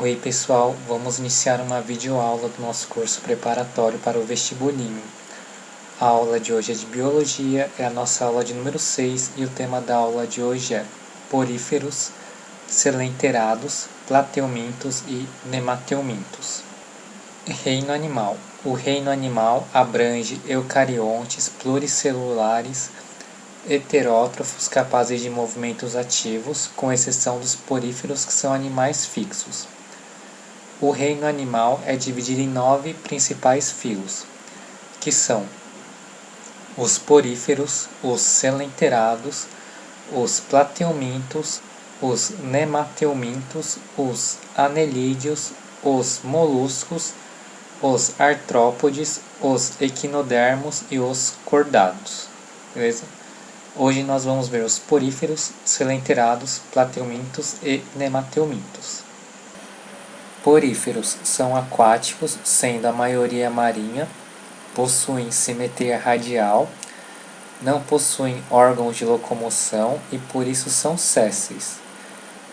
Oi pessoal, vamos iniciar uma videoaula do nosso curso preparatório para o vestibulinho. A aula de hoje é de Biologia, é a nossa aula de número 6 e o tema da aula de hoje é Poríferos, Coelenterados, Plateumintos e Nemateumintos. Reino animal. O reino animal abrange eucariontes pluricelulares heterótrofos capazes de movimentos ativos, com exceção dos poríferos que são animais fixos. O reino animal é dividido em 9 principais filos, que são os poríferos, os coelenterados, os plateumintos, os nemateumintos, os anelídeos, os moluscos, os artrópodes, os equinodermos e os cordados. Beleza? Hoje nós vamos ver os poríferos, coelenterados, plateumintos e nemateumintos. Poríferos são aquáticos, sendo a maioria marinha, possuem simetria radial, não possuem órgãos de locomoção e por isso são sésseis.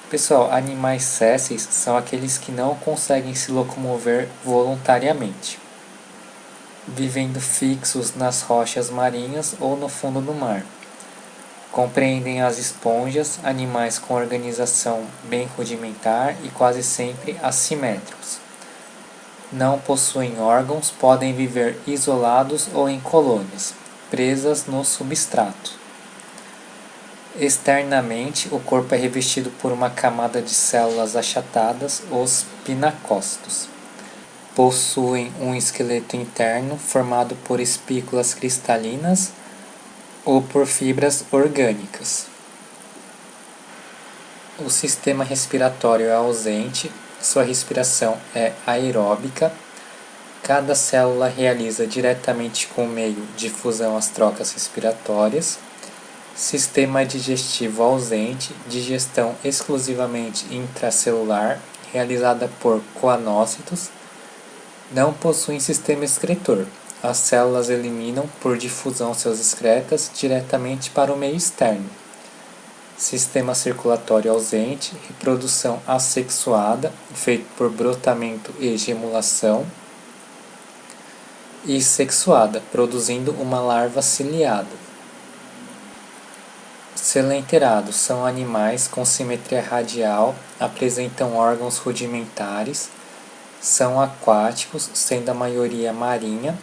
Pessoal, animais sésseis são aqueles que não conseguem se locomover voluntariamente, vivendo fixos nas rochas marinhas ou no fundo do mar. Compreendem as esponjas, animais com organização bem rudimentar e quase sempre assimétricos. Não possuem órgãos, podem viver isolados ou em colônias, presas no substrato. Externamente, o corpo é revestido por uma camada de células achatadas, os pinacócitos. Possuem um esqueleto interno formado por espículas cristalinas ou por fibras orgânicas. O sistema respiratório é ausente, sua respiração é aeróbica. Cada célula realiza diretamente com o meio de fusão as trocas respiratórias. Sistema digestivo ausente, digestão exclusivamente intracelular, realizada por coanócitos. Não possuem sistema excretor. As células eliminam por difusão seus excretas diretamente para o meio externo. Sistema circulatório ausente, reprodução assexuada, feito por brotamento e gemulação. E sexuada, produzindo uma larva ciliada. Coelenterados são animais com simetria radial, apresentam órgãos rudimentares, são aquáticos, sendo a maioria marinha,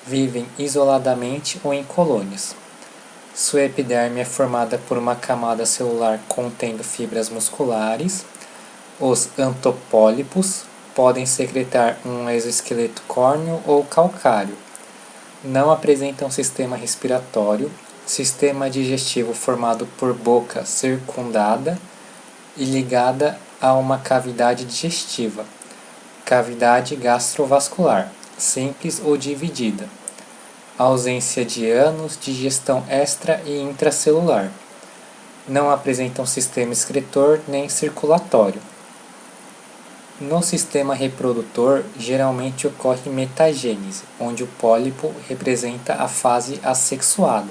vivem isoladamente ou em colônias. Sua epiderme é formada por uma camada celular contendo fibras musculares. Os antopólipos podem secretar um exoesqueleto córneo ou calcáreo. Não apresentam sistema respiratório, sistema digestivo formado por boca circundada e ligada a uma cavidade digestiva, cavidade gastrovascular, simples ou dividida. Ausência de ânus, digestão extra e intracelular. Não apresentam sistema excretor nem circulatório. No sistema reprodutor, geralmente ocorre metagênese, onde o pólipo representa a fase assexuada.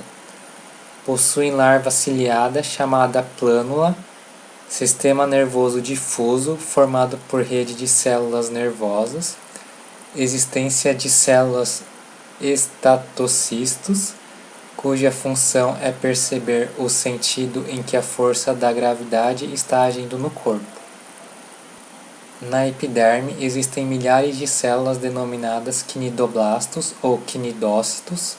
Possuem larva ciliada chamada plânula, sistema nervoso difuso formado por rede de células nervosas, existência de células estatocistos, cuja função é perceber o sentido em que a força da gravidade está agindo no corpo. Na epiderme existem milhares de células denominadas quinidoblastos ou quinidócitos,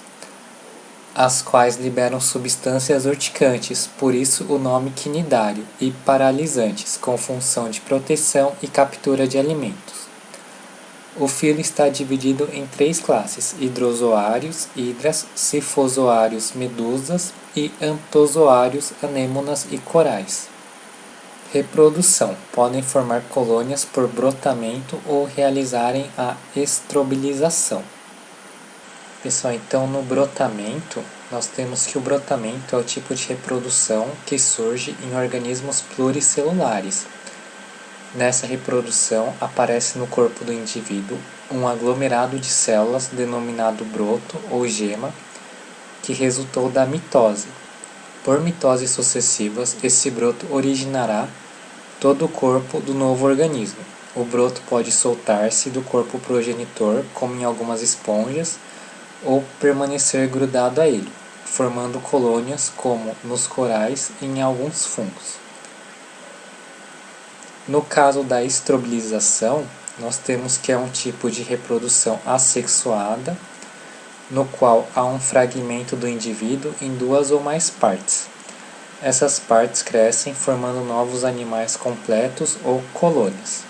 as quais liberam substâncias urticantes, por isso o nome quinidário, e paralisantes, com função de proteção e captura de alimentos. O filo está dividido em 3 classes: hidrozoários, hidras, sifozoários, medusas e antozoários, anêmonas e corais. Reprodução: podem formar colônias por brotamento ou realizarem a estrobilização. Pessoal, então no brotamento, nós temos que o brotamento é o tipo de reprodução que surge em organismos pluricelulares. Nessa reprodução, aparece no corpo do indivíduo um aglomerado de células denominado broto ou gema, que resultou da mitose. Por mitoses sucessivas, esse broto originará todo o corpo do novo organismo. O broto pode soltar-se do corpo progenitor, como em algumas esponjas, ou permanecer grudado a ele, formando colônias como nos corais e em alguns fungos. No caso da estrobilização, nós temos que é um tipo de reprodução assexuada, no qual há um fragmento do indivíduo em duas ou mais partes. Essas partes crescem formando novos animais completos ou colônias.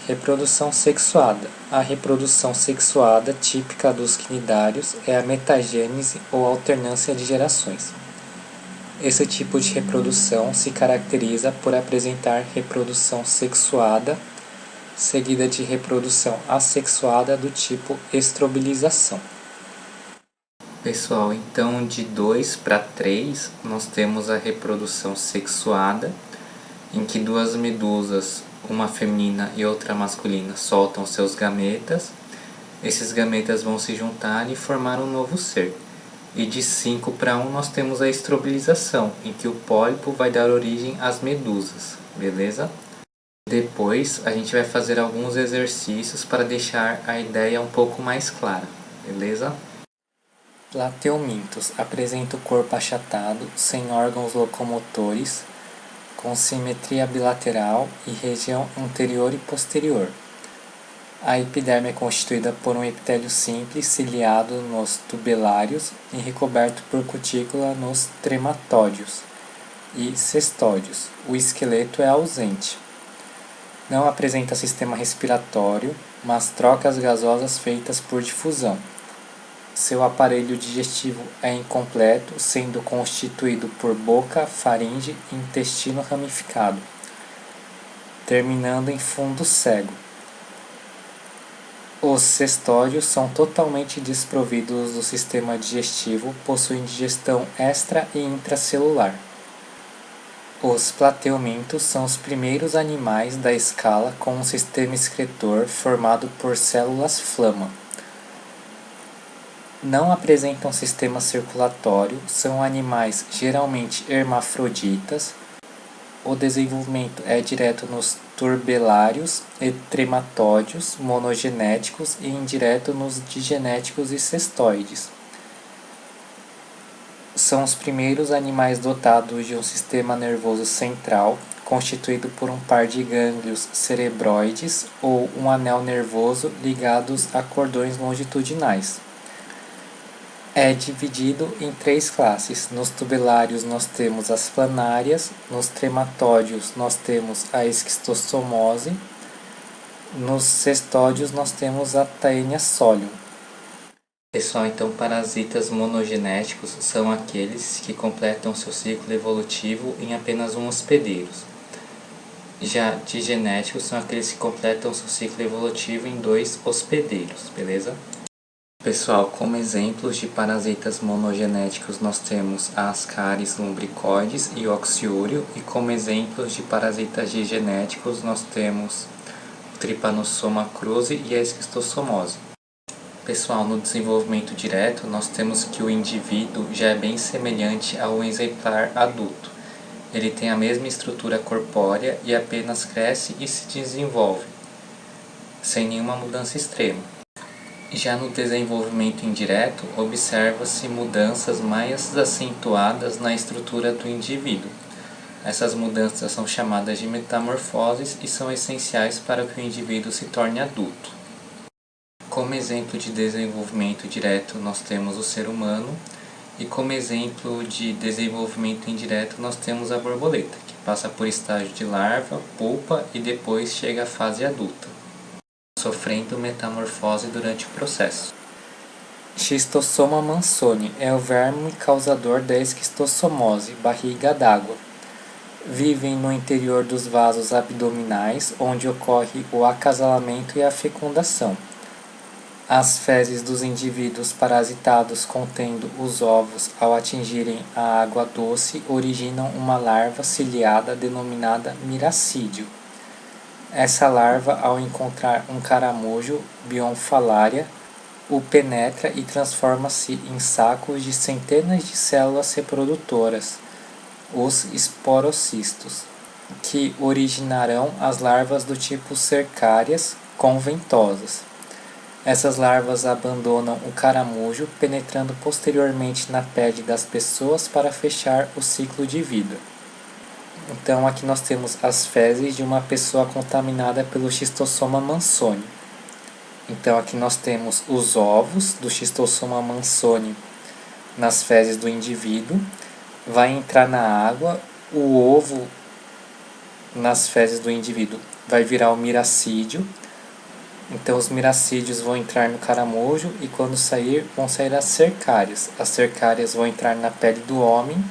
Reprodução sexuada. A reprodução sexuada típica dos cnidários é a metagênese ou alternância de gerações. Esse tipo de reprodução se caracteriza por apresentar reprodução sexuada, seguida de reprodução assexuada do tipo estrobilização. Pessoal, então de 2 para 3 nós temos a reprodução sexuada, em que duas medusas, uma feminina e outra masculina, soltam seus gametas. Esses gametas vão se juntar e formar um novo ser. E de 5 para 1 nós temos a estrobilização, em que o pólipo vai dar origem às medusas, beleza? Depois a gente vai fazer alguns exercícios para deixar a ideia um pouco mais clara, beleza? Plateumintos apresenta o corpo achatado, sem órgãos locomotores, com simetria bilateral e região anterior e posterior. A epiderme é constituída por um epitélio simples ciliado nos tubelários e recoberto por cutícula nos trematódios e cestódios. O esqueleto é ausente. Não apresenta sistema respiratório, mas trocas gasosas feitas por difusão. Seu aparelho digestivo é incompleto, sendo constituído por boca, faringe e intestino ramificado, terminando em fundo cego. Os cestódios são totalmente desprovidos do sistema digestivo, possuem digestão extra e intracelular. Os plateumintos são os primeiros animais da escala com um sistema excretor formado por células flama. Não apresentam sistema circulatório, são animais geralmente hermafroditas. O desenvolvimento é direto nos turbelários e trematódios monogenéticos e indireto nos digenéticos e cestoides. São os primeiros animais dotados de um sistema nervoso central, constituído por um par de gânglios cerebroides ou um anel nervoso ligados a cordões longitudinais. É dividido em 3 classes. Nos tubelários nós temos as planárias, nos trematódios nós temos a esquistossomose, nos cestódios nós temos a Taenia solium. Pessoal, então parasitas monogenéticos são aqueles que completam seu ciclo evolutivo em apenas um hospedeiro. Já digenéticos são aqueles que completam seu ciclo evolutivo em 2 hospedeiros, beleza? Pessoal, como exemplos de parasitas monogenéticos nós temos a Ascaris lumbricoides e o oxiúrio, e como exemplos de parasitas digenéticos nós temos o Trypanosoma cruzi e a esquistossomose. Pessoal, no desenvolvimento direto nós temos que o indivíduo já é bem semelhante a um exemplar adulto. Ele tem a mesma estrutura corpórea e apenas cresce e se desenvolve, sem nenhuma mudança extrema. Já no desenvolvimento indireto, observa-se mudanças mais acentuadas na estrutura do indivíduo. Essas mudanças são chamadas de metamorfoses e são essenciais para que o indivíduo se torne adulto. Como exemplo de desenvolvimento direto, nós temos o ser humano, e como exemplo de desenvolvimento indireto, nós temos a borboleta, que passa por estágio de larva, pupa e depois chega à fase adulta, sofrendo metamorfose durante o processo. Schistossoma mansoni é o verme causador da esquistossomose, barriga d'água. Vivem no interior dos vasos abdominais, onde ocorre o acasalamento e a fecundação. As fezes dos indivíduos parasitados contendo os ovos, ao atingirem a água doce, originam uma larva ciliada denominada miracídio. Essa larva, ao encontrar um caramujo, Bionfalaria, o penetra e transforma-se em sacos de centenas de células reprodutoras, os esporocistos. que originarão as larvas do tipo cercárias conventosas. Essas larvas abandonam o caramujo, penetrando posteriormente na pele das pessoas para fechar o ciclo de vida. Então aqui nós temos as fezes de uma pessoa contaminada pelo Schistosoma mansoni. Então aqui nós temos os ovos do Schistosoma mansoni nas fezes do indivíduo, vai entrar na água, o ovo nas fezes do indivíduo vai virar o miracídio. Então os miracídios vão entrar no caramujo e quando sair, vão sair as cercárias. As cercárias vão entrar na pele do homem,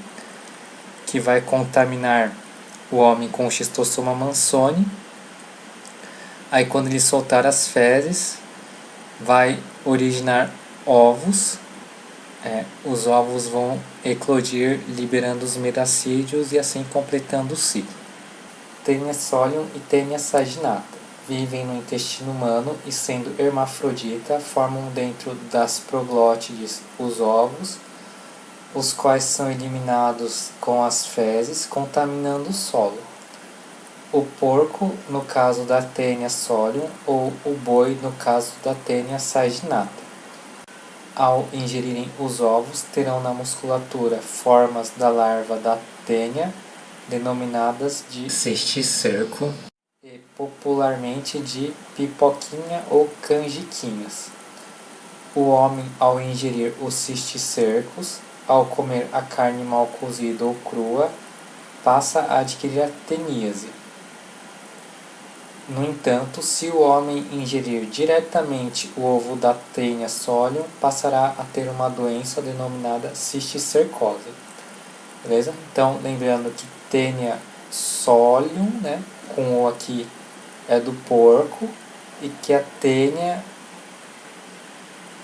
que vai contaminar o homem com o Schistosoma mansoni. Aí quando ele soltar as fezes, vai originar ovos. Os ovos vão eclodir, liberando os miracídios e assim completando o ciclo. Taenia solium e Taenia saginata vivem no intestino humano e, sendo hermafrodita, formam dentro das proglótides os ovos, os quais são eliminados com as fezes, contaminando o solo. O porco, no caso da Taenia solium, ou o boi, no caso da Taenia saginata. Ao ingerirem os ovos, terão na musculatura formas da larva da Taenia, denominadas de cisticerco e popularmente de pipoquinha ou canjiquinhas. O homem, ao ingerir os cisticercos, ao comer a carne mal cozida ou crua, passa a adquirir a teníase. No entanto, se o homem ingerir diretamente o ovo da Taenia solium, passará a ter uma doença denominada cisticercose. Beleza? Então, lembrando que Taenia solium, né, com o aqui é do porco, e que a Taenia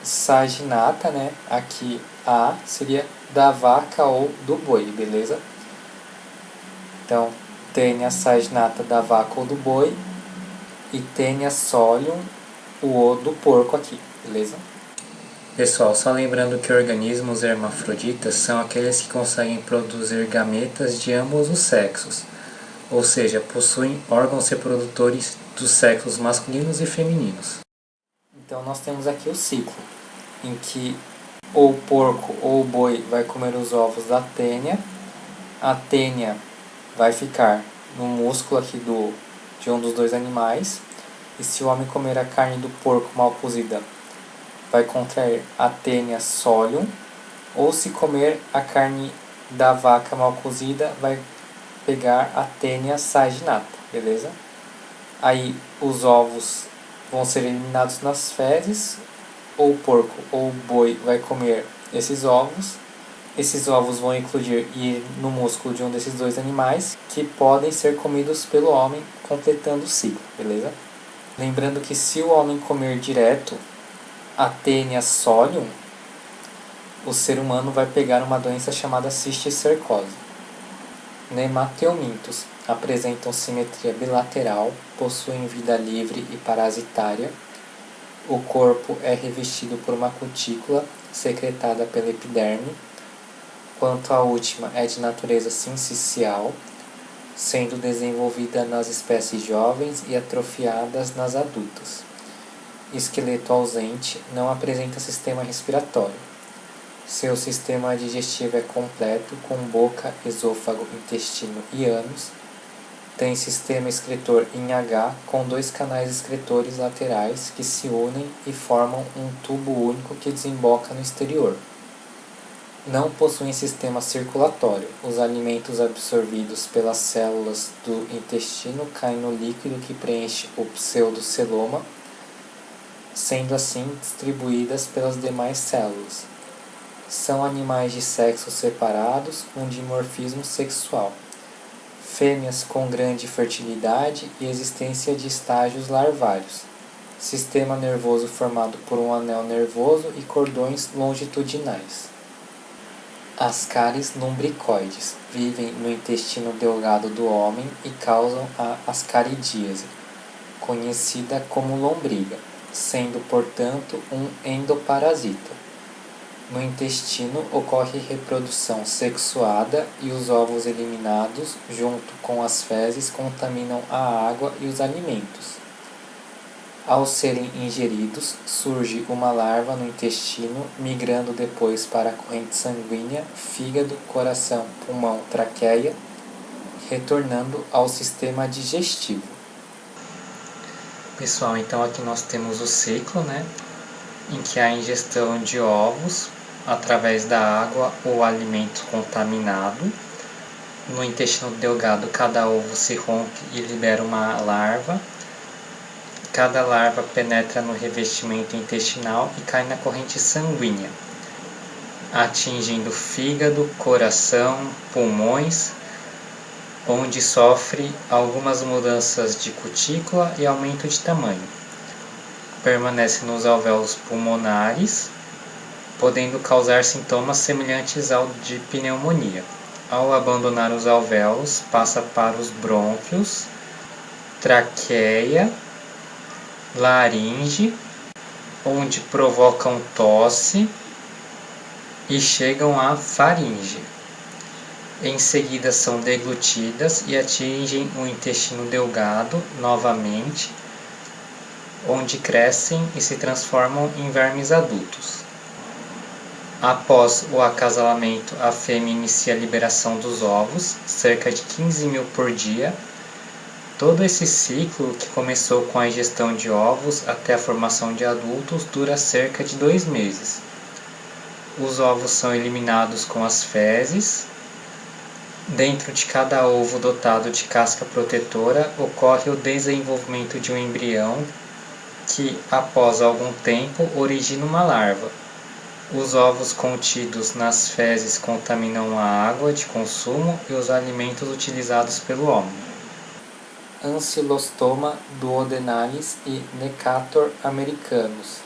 saginata, né, aqui a seria da vaca ou do boi, beleza? Então, Taenia saginata da vaca ou do boi e Taenia solium, o do porco aqui, beleza? Pessoal, só lembrando que organismos hermafroditas são aqueles que conseguem produzir gametas de ambos os sexos, ou seja, possuem órgãos reprodutores dos sexos masculinos e femininos. Então nós temos aqui o ciclo, em que ou o porco ou o boi vai comer os ovos da Taenia, a Taenia vai ficar no músculo aqui de um dos dois animais, e se o homem comer a carne do porco mal cozida, vai contrair a Taenia solium, ou se comer a carne da vaca mal cozida, vai pegar a Taenia saginata, beleza? Aí os ovos vão ser eliminados nas fezes, ou o porco ou o boi vai comer esses ovos vão eclodir e ir no músculo de um desses dois animais, que podem ser comidos pelo homem, completando o ciclo, beleza? Lembrando que se o homem comer direto a Taenia solium, o ser humano vai pegar uma doença chamada cisticercose. Nemateumintos apresentam simetria bilateral, possuem vida livre e parasitária. O corpo é revestido por uma cutícula secretada pela epiderme. Quanto à última, é de natureza sincicial, sendo desenvolvida nas espécies jovens e atrofiadas nas adultas. Esqueleto ausente, não apresenta sistema respiratório. Seu sistema digestivo é completo, com boca, esôfago, intestino e ânus. Tem sistema excretor em H, com 2 canais excretores laterais que se unem e formam um tubo único que desemboca no exterior. Não possuem sistema circulatório. Os alimentos absorvidos pelas células do intestino caem no líquido que preenche o pseudoceloma, sendo assim distribuídas pelas demais células. São animais de sexos separados, com dimorfismo sexual. Fêmeas com grande fertilidade e existência de estágios larvários. Sistema nervoso formado por um anel nervoso e cordões longitudinais. Ascaris lumbricoides vivem no intestino delgado do homem e causam a ascaridíase, conhecida como lombriga, sendo, portanto, um endoparasita. No intestino ocorre reprodução sexuada e os ovos eliminados, junto com as fezes, contaminam a água e os alimentos. Ao serem ingeridos, surge uma larva no intestino, migrando depois para a corrente sanguínea, fígado, coração, pulmão, traqueia, retornando ao sistema digestivo. Pessoal, então aqui nós temos o ciclo, em que há a ingestão de ovos através da água ou alimento contaminado. No intestino delgado, cada ovo se rompe e libera uma larva. Cada larva penetra no revestimento intestinal e cai na corrente sanguínea, atingindo fígado, coração, pulmões, onde sofre algumas mudanças de cutícula e aumento de tamanho. Permanece nos alvéolos pulmonares, podendo causar sintomas semelhantes ao de pneumonia. Ao abandonar os alvéolos, passa para os brônquios, traqueia, laringe, onde provocam tosse e chegam à faringe. Em seguida são deglutidas e atingem o intestino delgado novamente, onde crescem e se transformam em vermes adultos. Após o acasalamento, a fêmea inicia a liberação dos ovos, cerca de 15.000 por dia. Todo esse ciclo, que começou com a ingestão de ovos até a formação de adultos, dura cerca de 2 meses. Os ovos são eliminados com as fezes. Dentro de cada ovo dotado de casca protetora, ocorre o desenvolvimento de um embrião que, após algum tempo, origina uma larva. Os ovos contidos nas fezes contaminam a água de consumo e os alimentos utilizados pelo homem. Ancylostoma duodenalis e Necator americanus.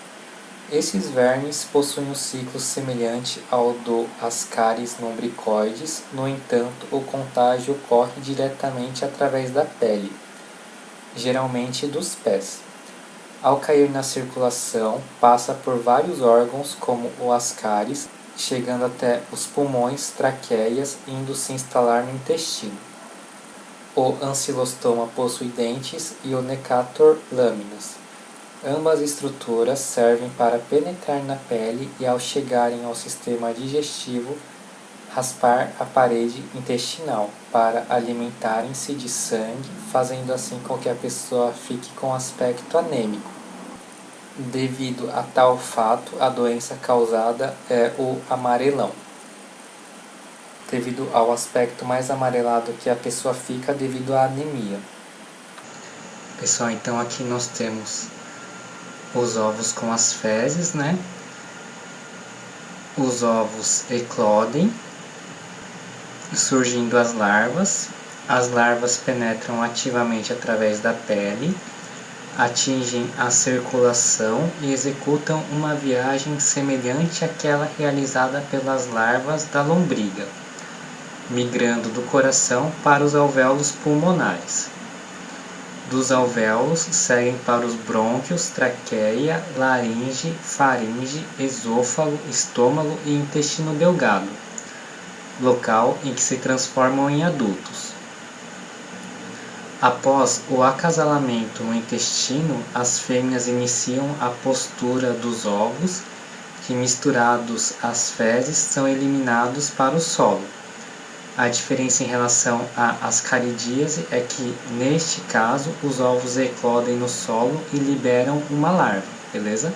Esses vermes possuem um ciclo semelhante ao do Ascaris lumbricoides, no entanto, o contágio ocorre diretamente através da pele, geralmente dos pés. Ao cair na circulação, passa por vários órgãos como o Ascaris, chegando até os pulmões, traqueias, indo se instalar no intestino. O Ancylostoma possui dentes e o Necator lâminas. Ambas estruturas servem para penetrar na pele e, ao chegarem ao sistema digestivo, raspar a parede intestinal para alimentarem-se de sangue, fazendo assim com que a pessoa fique com aspecto anêmico. Devido a tal fato, a doença causada é o amarelão, devido ao aspecto mais amarelado que a pessoa fica devido à anemia. Pessoal, então aqui nós temos os ovos com as fezes, Os ovos eclodem, surgindo as larvas. As larvas penetram ativamente através da pele, atingem a circulação e executam uma viagem semelhante àquela realizada pelas larvas da lombriga, migrando do coração para os alvéolos pulmonares. Dos alvéolos seguem para os brônquios, traqueia, laringe, faringe, esôfago, estômago e intestino delgado, local em que se transformam em adultos. Após o acasalamento no intestino, as fêmeas iniciam a postura dos ovos, que, misturados às fezes, são eliminados para o solo. A diferença em relação à ascaridíase é que, neste caso, os ovos eclodem no solo e liberam uma larva, beleza?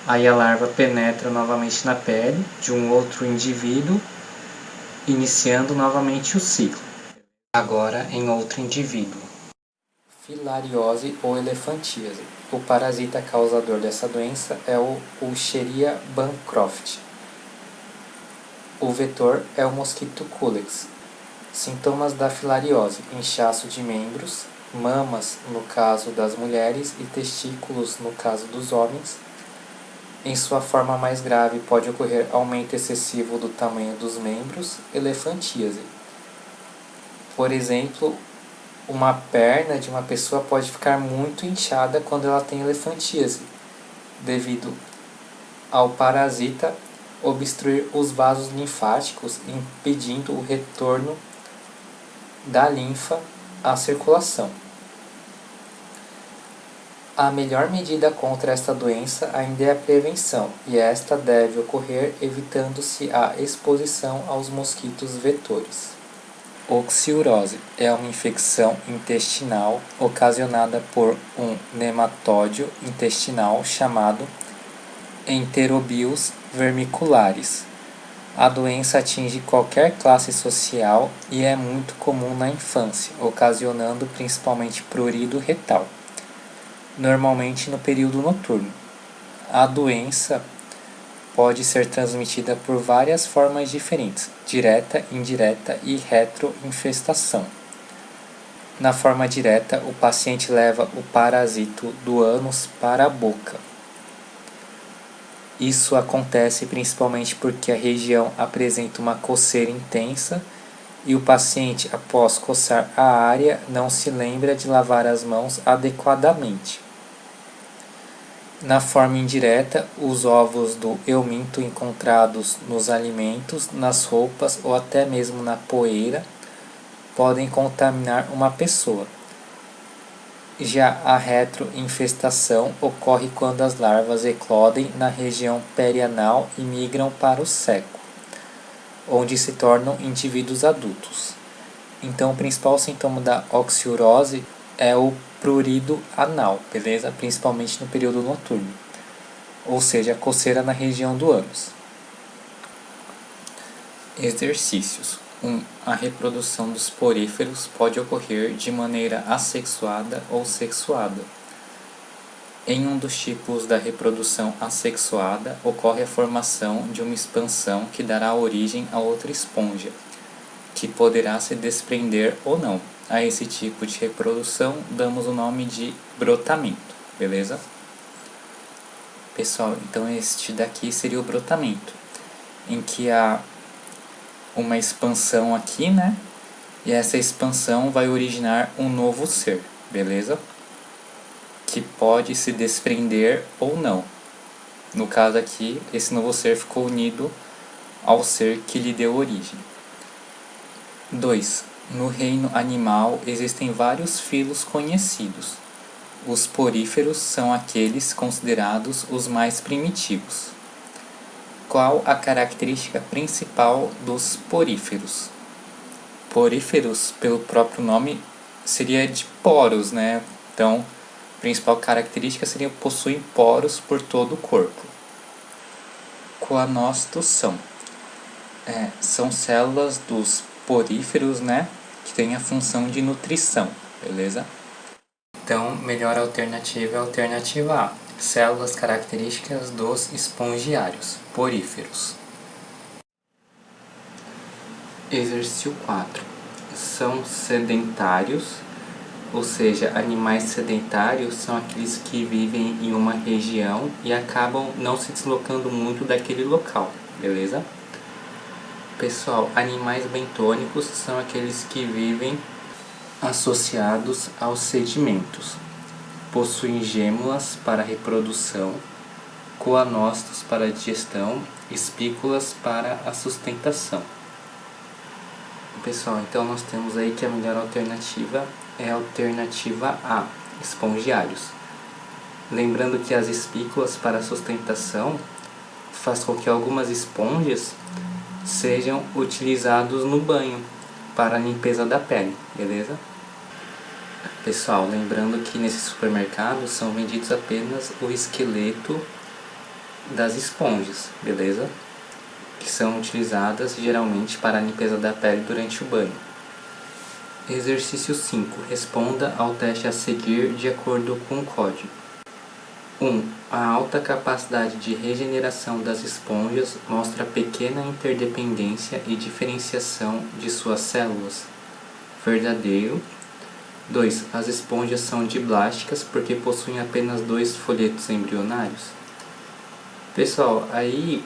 Aí a larva penetra novamente na pele de um outro indivíduo, iniciando novamente o ciclo. Agora em outro indivíduo. Filariose ou elefantíase. O parasita causador dessa doença é o Escherichia bancroft. O vetor é o mosquito Culex. Sintomas da filariose: inchaço de membros, mamas no caso das mulheres e testículos no caso dos homens. Em sua forma mais grave pode ocorrer aumento excessivo do tamanho dos membros, elefantíase. Por exemplo, uma perna de uma pessoa pode ficar muito inchada quando ela tem elefantíase, devido ao parasita obstruir os vasos linfáticos, impedindo o retorno da linfa à circulação. A melhor medida contra esta doença ainda é a prevenção, e esta deve ocorrer evitando-se a exposição aos mosquitos vetores. Oxiurose é uma infecção intestinal ocasionada por um nematóide intestinal chamado Enterobius vermicularis. A doença atinge qualquer classe social e é muito comum na infância, ocasionando principalmente prurido retal, normalmente no período noturno. A doença pode ser transmitida por várias formas diferentes, direta, indireta e retroinfestação. Na forma direta, o paciente leva o parasito do ânus para a boca. Isso acontece principalmente porque a região apresenta uma coceira intensa e o paciente, após coçar a área, não se lembra de lavar as mãos adequadamente. Na forma indireta, os ovos do euminto encontrados nos alimentos, nas roupas ou até mesmo na poeira podem contaminar uma pessoa. Já a retroinfestação ocorre quando as larvas eclodem na região perianal e migram para o seco, onde se tornam indivíduos adultos. Então, o principal sintoma da oxiurose é o prurido anal, beleza? Principalmente no período noturno, ou seja, a coceira na região do ânus. Exercícios. 1. A reprodução dos poríferos pode ocorrer de maneira assexuada ou sexuada. Em um dos tipos da reprodução assexuada, ocorre a formação de uma expansão que dará origem a outra esponja, que poderá se desprender ou não. A esse tipo de reprodução damos o nome de brotamento, beleza? Pessoal, então este daqui seria o brotamento, em que há uma expansão aqui, né? E essa expansão vai originar um novo ser, beleza? Que pode se desprender ou não. No caso aqui, esse novo ser ficou unido ao ser que lhe deu origem. 2. No reino animal existem vários filos conhecidos. Os poríferos são aqueles considerados os mais primitivos. Qual a característica principal dos poríferos? Poríferos, pelo próprio nome, seria de poros, né? Então, a principal característica seria que possuem poros por todo o corpo. Coanócitos são células dos poríferos, né? Que têm a função de nutrição, beleza? Então, melhor alternativa é a alternativa A. Células características dos espongiários, poríferos. Exercício 4. São sedentários, ou seja, animais sedentários são aqueles que vivem em uma região e acabam não se deslocando muito daquele local, beleza? Pessoal, animais bentônicos são aqueles que vivem associados aos sedimentos. Possuem gêmulas para reprodução, coanócitos para digestão, espículas para a sustentação. Pessoal, então nós temos aí que a melhor alternativa é a alternativa A, espongiários. Lembrando que as espículas para a sustentação faz com que algumas esponjas sejam utilizados no banho para a limpeza da pele, beleza? Pessoal, lembrando que nesses supermercados são vendidos apenas o esqueleto das esponjas, beleza? Que são utilizadas geralmente para a limpeza da pele durante o banho. Exercício 5. Responda ao teste a seguir de acordo com o código. 1. A alta capacidade de regeneração das esponjas mostra pequena interdependência e diferenciação de suas células. Verdadeiro. 2. As esponjas são diblásticas porque possuem apenas 2 folhetos embrionários. Pessoal, aí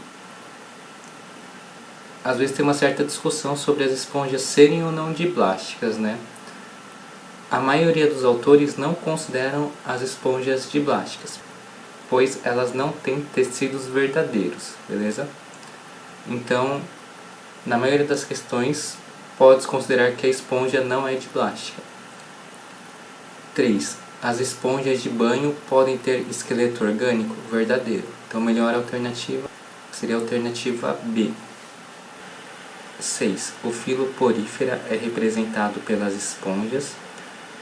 às vezes tem uma certa discussão sobre as esponjas serem ou não diblásticas, né? A maioria dos autores não consideram as esponjas diblásticas, pois elas não têm tecidos verdadeiros, beleza? Então, na maioria das questões, pode considerar que a esponja não é de plástica. 3. As esponjas de banho podem ter esqueleto orgânico? Verdadeiro. Então, melhor alternativa seria a alternativa B. 6. O filo porífera é representado pelas esponjas.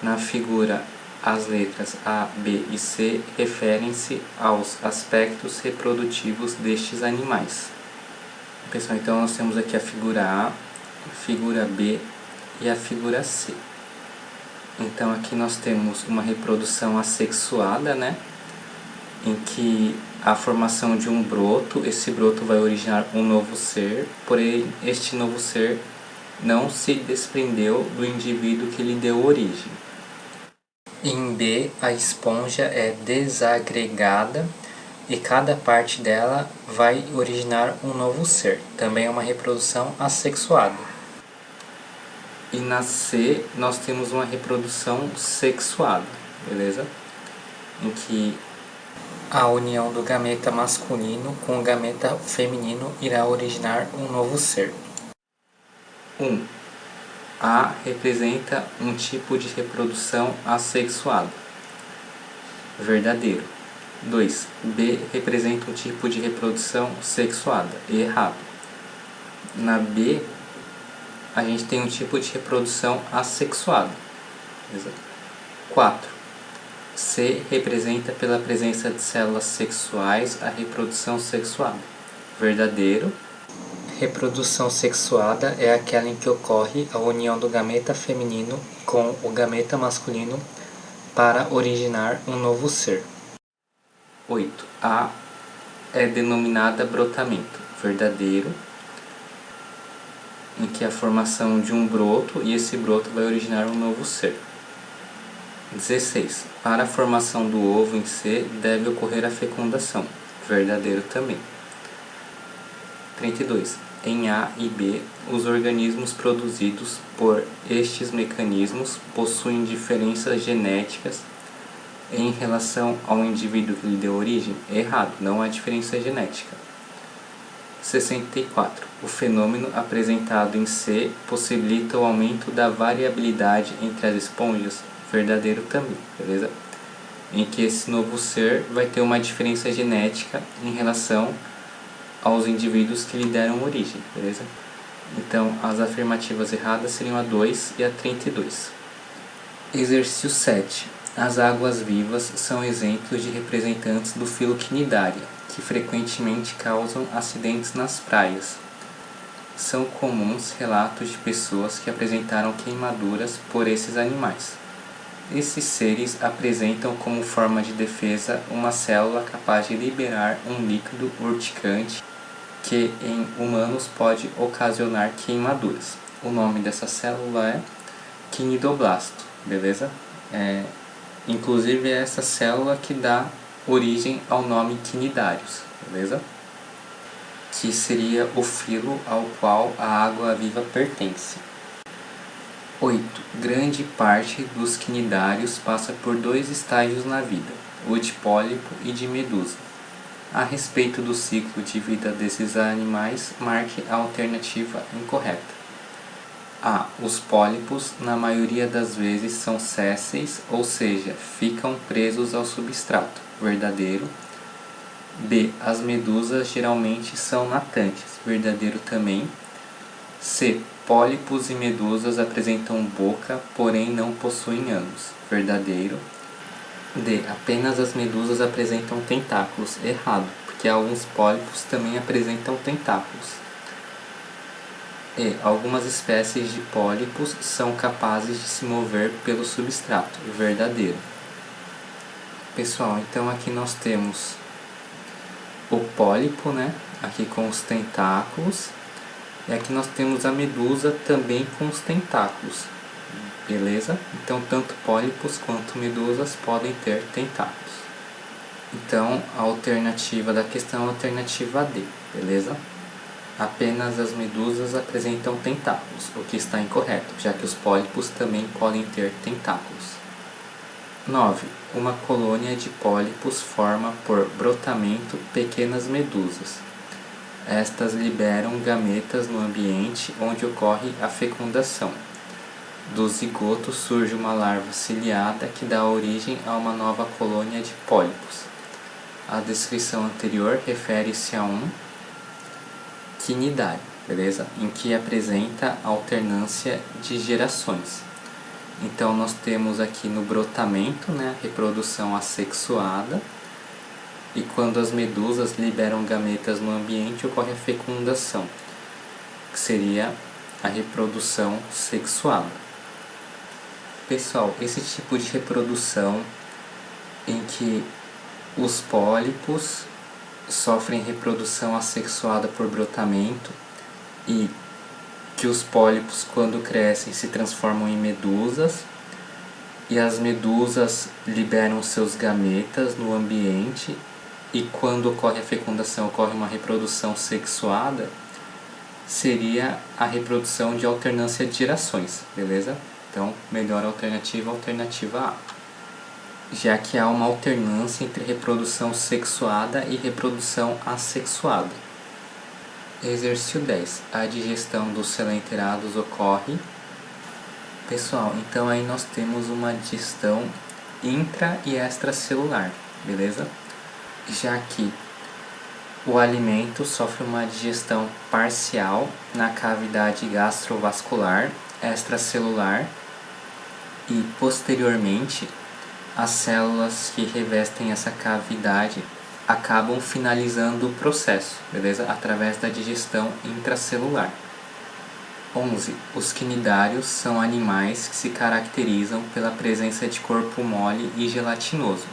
Na figura, as letras A, B e C referem-se aos aspectos reprodutivos destes animais. Pessoal, então nós temos aqui a figura A, a figura B e a figura C. Então aqui nós temos uma reprodução assexuada, né? Em que a formação de um broto, esse broto vai originar um novo ser, porém este novo ser não se desprendeu do indivíduo que lhe deu origem. Em B, a esponja é desagregada e cada parte dela vai originar um novo ser. Também é uma reprodução assexuada. E na C, nós temos uma reprodução sexuada, beleza? Em que a união do gameta masculino com o gameta feminino irá originar um novo ser. 1. A representa um tipo de reprodução assexuada. Verdadeiro. 2. B representa um tipo de reprodução sexuada. Errado. Na B, a gente tem um tipo de reprodução assexuada. 4. C representa pela presença de células sexuais a reprodução sexuada. Verdadeiro. Reprodução sexuada é aquela em que ocorre a união do gameta feminino com o gameta masculino para originar um novo ser. 8. A é denominada brotamento. Verdadeiro. Em que a formação de um broto e esse broto vai originar um novo ser. 16. Para a formação do ovo em C deve ocorrer a fecundação. Verdadeiro também. 32. Em A e B, os organismos produzidos por estes mecanismos possuem diferenças genéticas em relação ao indivíduo que lhe deu origem? Errado, não há diferença genética. 64. O fenômeno apresentado em C possibilita o aumento da variabilidade entre as esponjas? Verdadeiro também, beleza? Em que esse novo ser vai ter uma diferença genética em relação aos indivíduos que lhe deram origem, beleza? Então, as afirmativas erradas seriam a 2 e a 32. Exercício 7. As águas vivas são exemplos de representantes do filo quinidária, que frequentemente causam acidentes nas praias. São comuns relatos de pessoas que apresentaram queimaduras por esses animais. Esses seres apresentam como forma de defesa uma célula capaz de liberar um líquido urticante que em humanos pode ocasionar queimaduras. O nome dessa célula é quinidoblasto, beleza? Inclusive é essa célula que dá origem ao nome quinidários, beleza? Que seria o filo ao qual a água viva pertence. 8. Grande parte dos quinidários passa por 2 estágios na vida, o de pólipo e de medusa. A respeito do ciclo de vida desses animais, marque a alternativa incorreta. A. Os pólipos, na maioria das vezes, são sésseis, ou seja, ficam presos ao substrato. Verdadeiro. B. As medusas geralmente são natantes. Verdadeiro também. C. Pólipos e medusas apresentam boca, porém não possuem ânus. Verdadeiro. D. Apenas as medusas apresentam tentáculos. Errado, porque alguns pólipos também apresentam tentáculos. E. Algumas espécies de pólipos são capazes de se mover pelo substrato. Verdadeiro. Pessoal, então aqui nós temos o pólipo, né? Aqui com os tentáculos. E aqui nós temos a medusa também com os tentáculos, beleza? Então, tanto pólipos quanto medusas podem ter tentáculos. Então, a alternativa da questão é a alternativa D, beleza? Apenas as medusas apresentam tentáculos, o que está incorreto, já que os pólipos também podem ter tentáculos. 9. Uma colônia de pólipos forma por brotamento pequenas medusas. Estas liberam gametas no ambiente onde ocorre a fecundação. Do zigoto surge uma larva ciliada que dá origem a uma nova colônia de pólipos. A descrição anterior refere-se a um quinidário, beleza? Em que apresenta alternância de gerações. Então nós temos aqui no brotamento, né, a reprodução assexuada, e quando as medusas liberam gametas no ambiente ocorre a fecundação, que seria a reprodução sexuada. Pessoal, esse tipo de reprodução em que os pólipos sofrem reprodução assexuada por brotamento e que os pólipos, quando crescem, se transformam em medusas e as medusas liberam seus gametas no ambiente e quando ocorre a fecundação ocorre uma reprodução sexuada, seria a reprodução de alternância de gerações, beleza? Então, melhor alternativa, alternativa A. Já que há uma alternância entre reprodução sexuada e reprodução assexuada. Exercício 10. A digestão dos selenterados ocorre. Pessoal, então aí nós temos uma digestão intra e extracelular, beleza? Já que o alimento sofre uma digestão parcial na cavidade gastrovascular extracelular e posteriormente as células que revestem essa cavidade acabam finalizando o processo, beleza? Através da digestão intracelular. 11. Os quinidários são animais que se caracterizam pela presença de corpo mole e gelatinoso.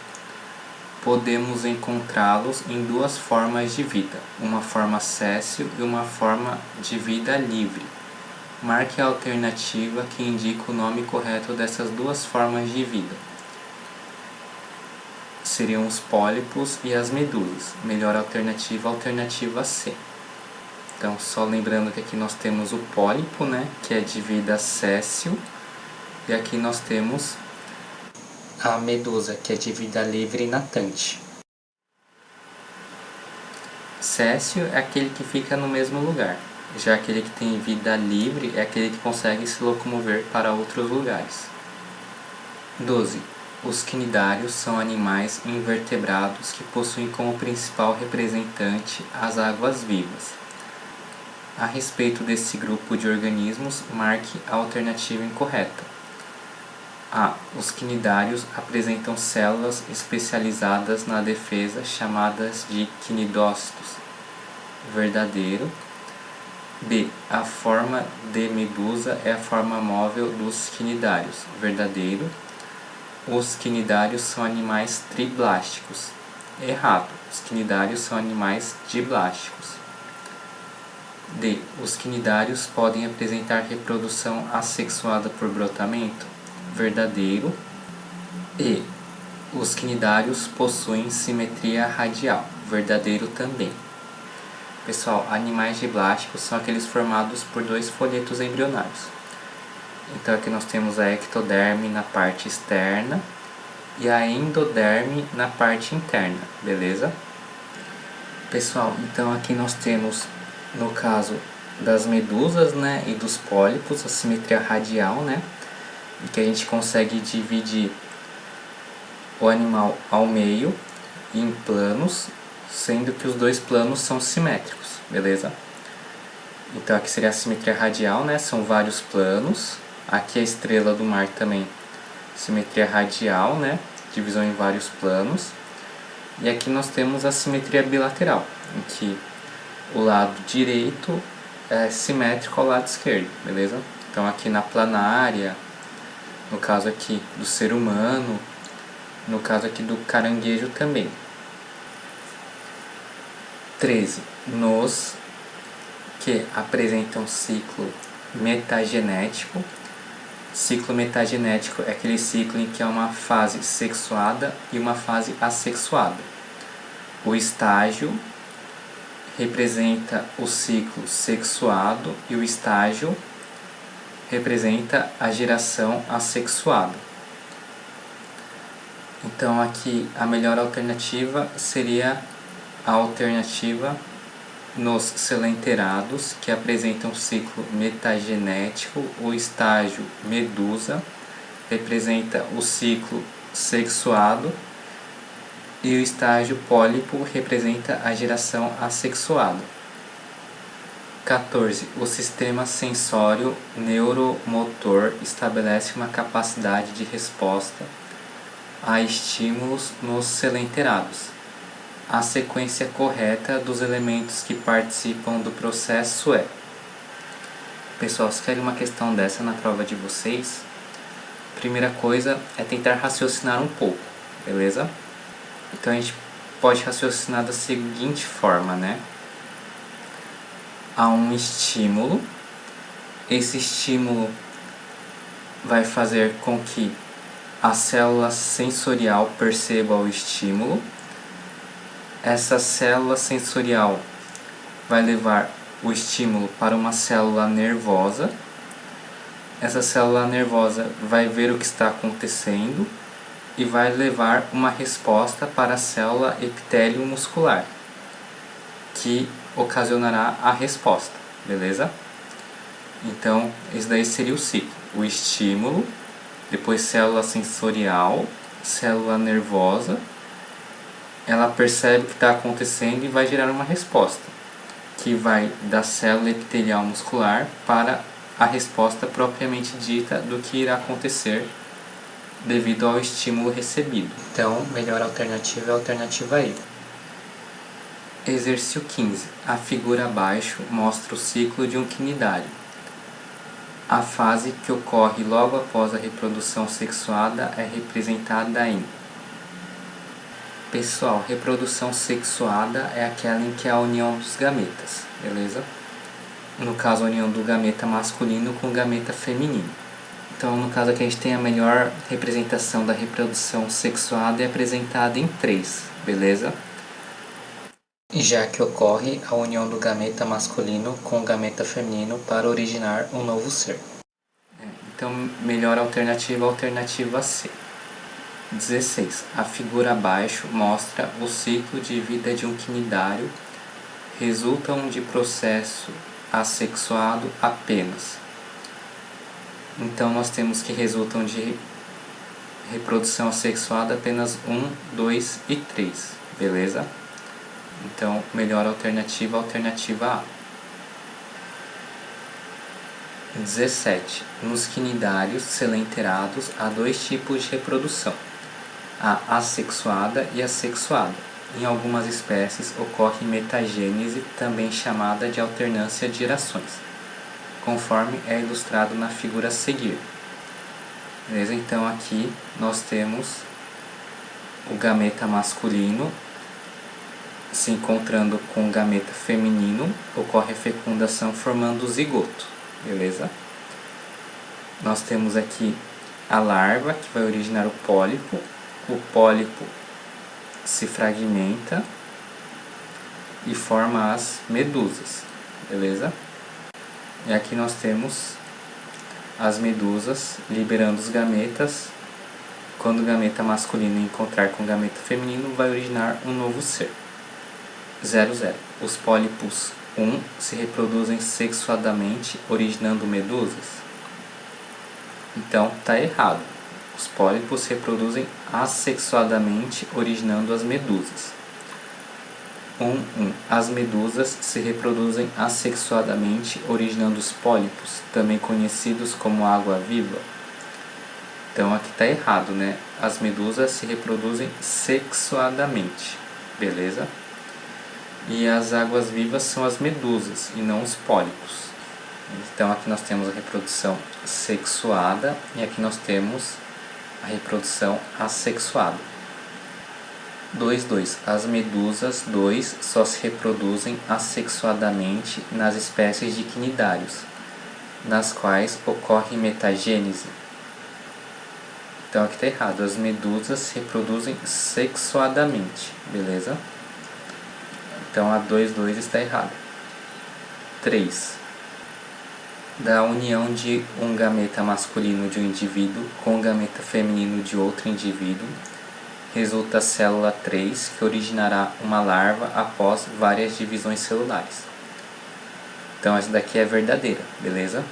Podemos encontrá-los em duas formas de vida, uma forma séssil e uma forma de vida livre. Marque a alternativa que indica o nome correto dessas duas formas de vida. Seriam os pólipos e as medusas. Melhor alternativa, alternativa C. Então, só lembrando que aqui nós temos o pólipo, né, que é de vida séssil, e aqui nós temos a medusa, que é de vida livre e natante. Séssil é aquele que fica no mesmo lugar. Já aquele que tem vida livre é aquele que consegue se locomover para outros lugares. 12. Os quinidários são animais invertebrados que possuem como principal representante as águas-vivas. A respeito desse grupo de organismos, marque a alternativa incorreta. A. Os quinidários apresentam células especializadas na defesa chamadas de quinidócitos. Verdadeiro. B. A forma de medusa é a forma móvel dos quinidários. Verdadeiro. Os quinidários são animais triblásticos. Errado. Os quinidários são animais diblásticos. D. Os quinidários podem apresentar reprodução assexuada por brotamento. Verdadeiro. E. Os quinidários possuem simetria radial. Verdadeiro também. Pessoal, animais diblásticos são aqueles formados por dois folhetos embrionários. Então aqui nós temos a ectoderme na parte externa e a endoderme na parte interna, beleza? Pessoal, então aqui nós temos, no caso das medusas, né, e dos pólipos, a simetria radial, né, em que a gente consegue dividir o animal ao meio em planos, sendo que os dois planos são simétricos, beleza? Então aqui seria a simetria radial, né? São vários planos. Aqui a estrela do mar também, simetria radial, né? Divisão em vários planos. E aqui nós temos a simetria bilateral, em que o lado direito é simétrico ao lado esquerdo, beleza? Então aqui na planária, no caso aqui do ser humano, no caso aqui do caranguejo também. 13. Nos que apresentam ciclo metagenético. Ciclo metagenético é aquele ciclo em que há uma fase sexuada e uma fase assexuada. O estágio representa o ciclo sexuado e o estágio representa a geração assexuada. Então aqui a melhor alternativa seria a alternativa nos selenterados, que apresentam um ciclo metagenético, o estágio medusa representa o ciclo sexuado e o estágio pólipo representa a geração assexuada. 14. O sistema sensório neuromotor estabelece uma capacidade de resposta a estímulos nos selenterados. A sequência correta dos elementos que participam do processo é... Pessoal, se querem uma questão dessa na prova de vocês, primeira coisa é tentar raciocinar um pouco, beleza? Então a gente pode raciocinar da seguinte forma, né? Há um estímulo, esse estímulo vai fazer com que a célula sensorial perceba o estímulo. Essa célula sensorial vai levar o estímulo para uma célula nervosa. Essa célula nervosa vai ver o que está acontecendo e vai levar uma resposta para a célula epitélio muscular, que ocasionará a resposta, beleza? Então, esse daí seria o ciclo. O estímulo, depois célula sensorial, célula nervosa, ela percebe o que está acontecendo e vai gerar uma resposta, que vai da célula epitelial muscular para a resposta propriamente dita do que irá acontecer devido ao estímulo recebido. Então, melhor alternativa é a alternativa E. Exercício 15. A figura abaixo mostra o ciclo de um quinidário. A fase que ocorre logo após a reprodução sexuada é representada em... Pessoal, reprodução sexuada é aquela em que há a união dos gametas, beleza? No caso, a união do gameta masculino com o gameta feminino. Então, no caso aqui, a gente tem a melhor representação da reprodução sexuada e apresentada em 3, beleza? Já que ocorre a união do gameta masculino com o gameta feminino para originar um novo ser. Então, melhor alternativa, alternativa C. 16. A figura abaixo mostra o ciclo de vida de um quinidário. Resultam de processo assexuado apenas. Então, nós temos que resultam de reprodução assexuada apenas 1, 2 e 3, beleza? Então, melhor alternativa, alternativa A. 17. Nos quinidários selenterados há 2 tipos de reprodução, a assexuada e a sexuada. Em algumas espécies ocorre metagênese, também chamada de alternância de gerações, conforme é ilustrado na figura a seguir. Beleza? Então aqui nós temos o gameta masculino se encontrando com o gameta feminino, ocorre a fecundação formando o zigoto, beleza? Nós temos aqui a larva que vai originar o pólipo se fragmenta e forma as medusas, beleza? E aqui nós temos as medusas liberando os gametas. Quando o gameta masculino encontrar com o gameta feminino, vai originar um novo ser. 00. Os pólipos 1 se reproduzem sexuadamente, originando medusas? Então, está errado. Os pólipos se reproduzem assexuadamente, originando as medusas. 1. As medusas se reproduzem assexuadamente, originando os pólipos, também conhecidos como água-viva. Então, aqui está errado, né? As medusas se reproduzem sexuadamente, beleza? E as águas-vivas são as medusas e não os pólipos. Então aqui nós temos a reprodução sexuada e aqui nós temos a reprodução assexuada. 2. As medusas 2 só se reproduzem assexuadamente nas espécies de quinidários, nas quais ocorre metagênese. Então aqui está errado, as medusas se reproduzem sexuadamente, beleza? Então a 2 está errado. 3. Da união de um gameta masculino de um indivíduo com um gameta feminino de outro indivíduo, resulta a célula 3, que originará uma larva após várias divisões celulares. Então essa daqui é verdadeira, beleza?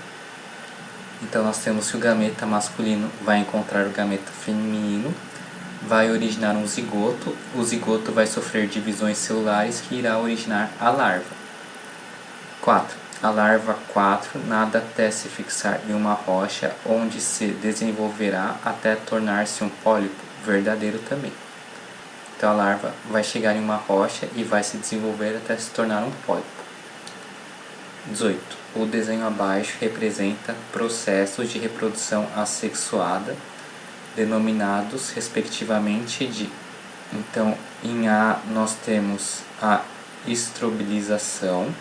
Então nós temos que o gameta masculino vai encontrar o gameta feminino, vai originar um zigoto, o zigoto vai sofrer divisões celulares que irá originar a larva. 4. A larva 4 nada até se fixar em uma rocha, onde se desenvolverá até tornar-se um pólipo, verdadeiro também. Então a larva vai chegar em uma rocha e vai se desenvolver até se tornar um pólipo. 18. O desenho abaixo representa processos de reprodução assexuada, denominados respectivamente de. Então, em A nós temos a estrobilização,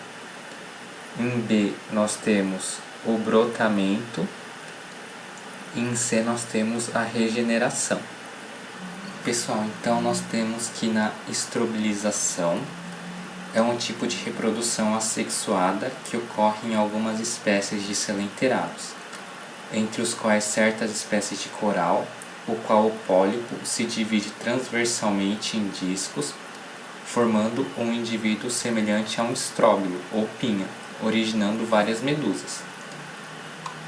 em B nós temos o brotamento, em C nós temos a regeneração. Pessoal, então nós temos que na estrobilização é um tipo de reprodução assexuada que ocorre em algumas espécies de selenterados, entre os quais certas espécies de coral, o qual o pólipo se divide transversalmente em discos, formando um indivíduo semelhante a um estróbilo ou pinha, originando várias medusas.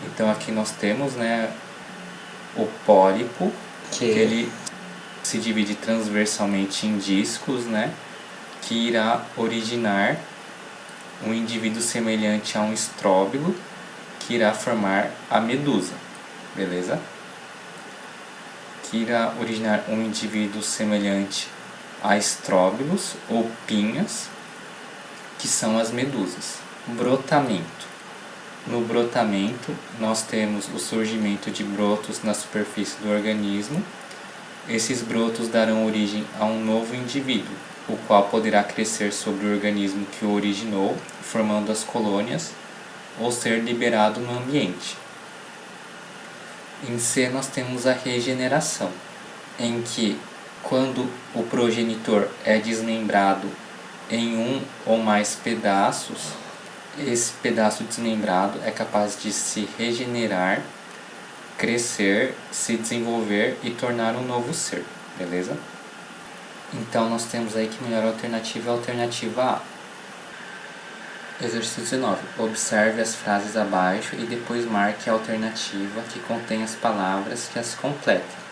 Então aqui nós temos, o pólipo, que ele se divide transversalmente em discos, que irá originar um indivíduo semelhante a um estróbilo, que irá formar a medusa, beleza? Que irá originar um indivíduo semelhante a estróbilos ou pinhas, que são as medusas. Brotamento. No brotamento, nós temos o surgimento de brotos na superfície do organismo. Esses brotos darão origem a um novo indivíduo, o qual poderá crescer sobre o organismo que o originou, formando as colônias, ou ser liberado no ambiente. Em C nós temos a regeneração, em que, quando o progenitor é desmembrado em um ou mais pedaços, esse pedaço desmembrado é capaz de se regenerar, crescer, se desenvolver e tornar um novo ser, beleza? Então nós temos aí que a melhor alternativa é a alternativa A. Exercício 19. Observe as frases abaixo e depois marque a alternativa que contém as palavras que as completem.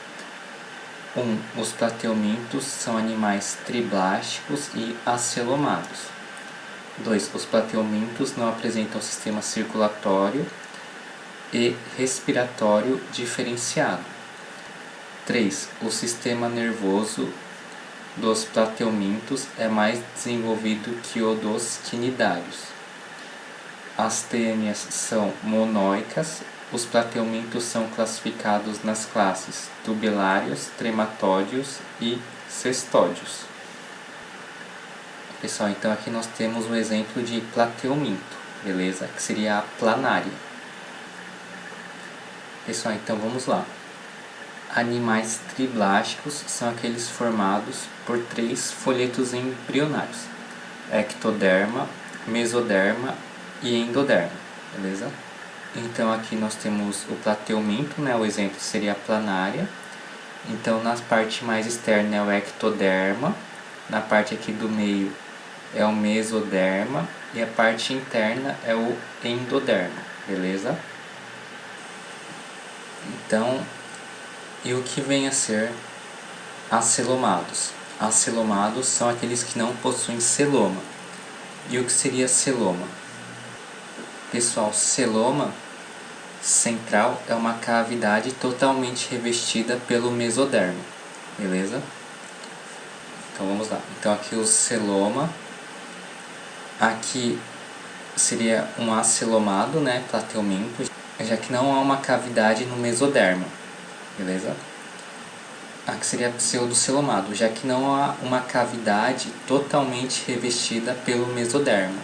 1. Os plateumintos são animais triblásticos e acelomados. 2. Os plateumintos não apresentam sistema circulatório e respiratório diferenciado. 3. O sistema nervoso dos plateumintos é mais desenvolvido que o dos quinidários. As tênias são monóicas. Os plateumintos são classificados nas classes tubelários, trematódios e cestódios. Pessoal, então aqui nós temos um exemplo de plateuminto, beleza? Que seria a planária. Pessoal, então vamos lá. Animais triblásticos são aqueles formados por 3 folhetos embrionários: ectoderma, mesoderma e endoderma, beleza? Então aqui nós temos o plateuminto, o exemplo seria a planária. Então na parte mais externa é o ectoderma, na parte aqui do meio é o mesoderma e a parte interna é o endoderma, beleza? Então, e o que vem a ser acelomados? Acelomados são aqueles que não possuem celoma. E o que seria celoma? Pessoal, celoma central é uma cavidade totalmente revestida pelo mesoderma, beleza? Então vamos lá. Então aqui o celoma, aqui seria um acelomado, plateuminto, já que não há uma cavidade no mesoderma, beleza? Aqui seria pseudocelomado, já que não há uma cavidade totalmente revestida pelo mesoderma,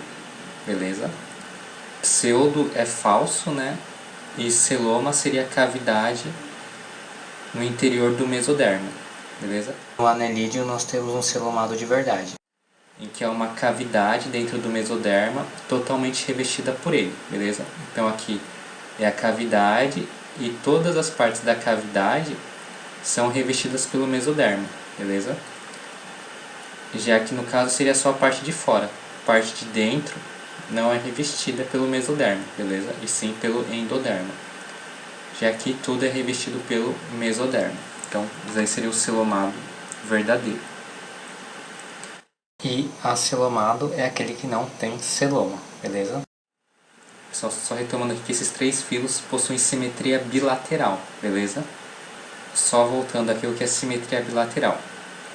beleza? Pseudo é falso, e celoma seria a cavidade no interior do mesoderma, beleza? No anelídeo nós temos um celomado de verdade, em que é uma cavidade dentro do mesoderma totalmente revestida por ele, beleza? Então aqui é a cavidade e todas as partes da cavidade são revestidas pelo mesoderma, beleza? Já que no caso seria só a parte de fora, a parte de dentro não é revestida pelo mesoderma, beleza? E sim pelo endoderma. Já que tudo é revestido pelo mesoderma. Então, isso aí seria o celomado verdadeiro. E acelomado é aquele que não tem celoma, beleza? Pessoal, só retomando aqui que esses três filos possuem simetria bilateral, beleza? Só voltando aqui o que é simetria bilateral.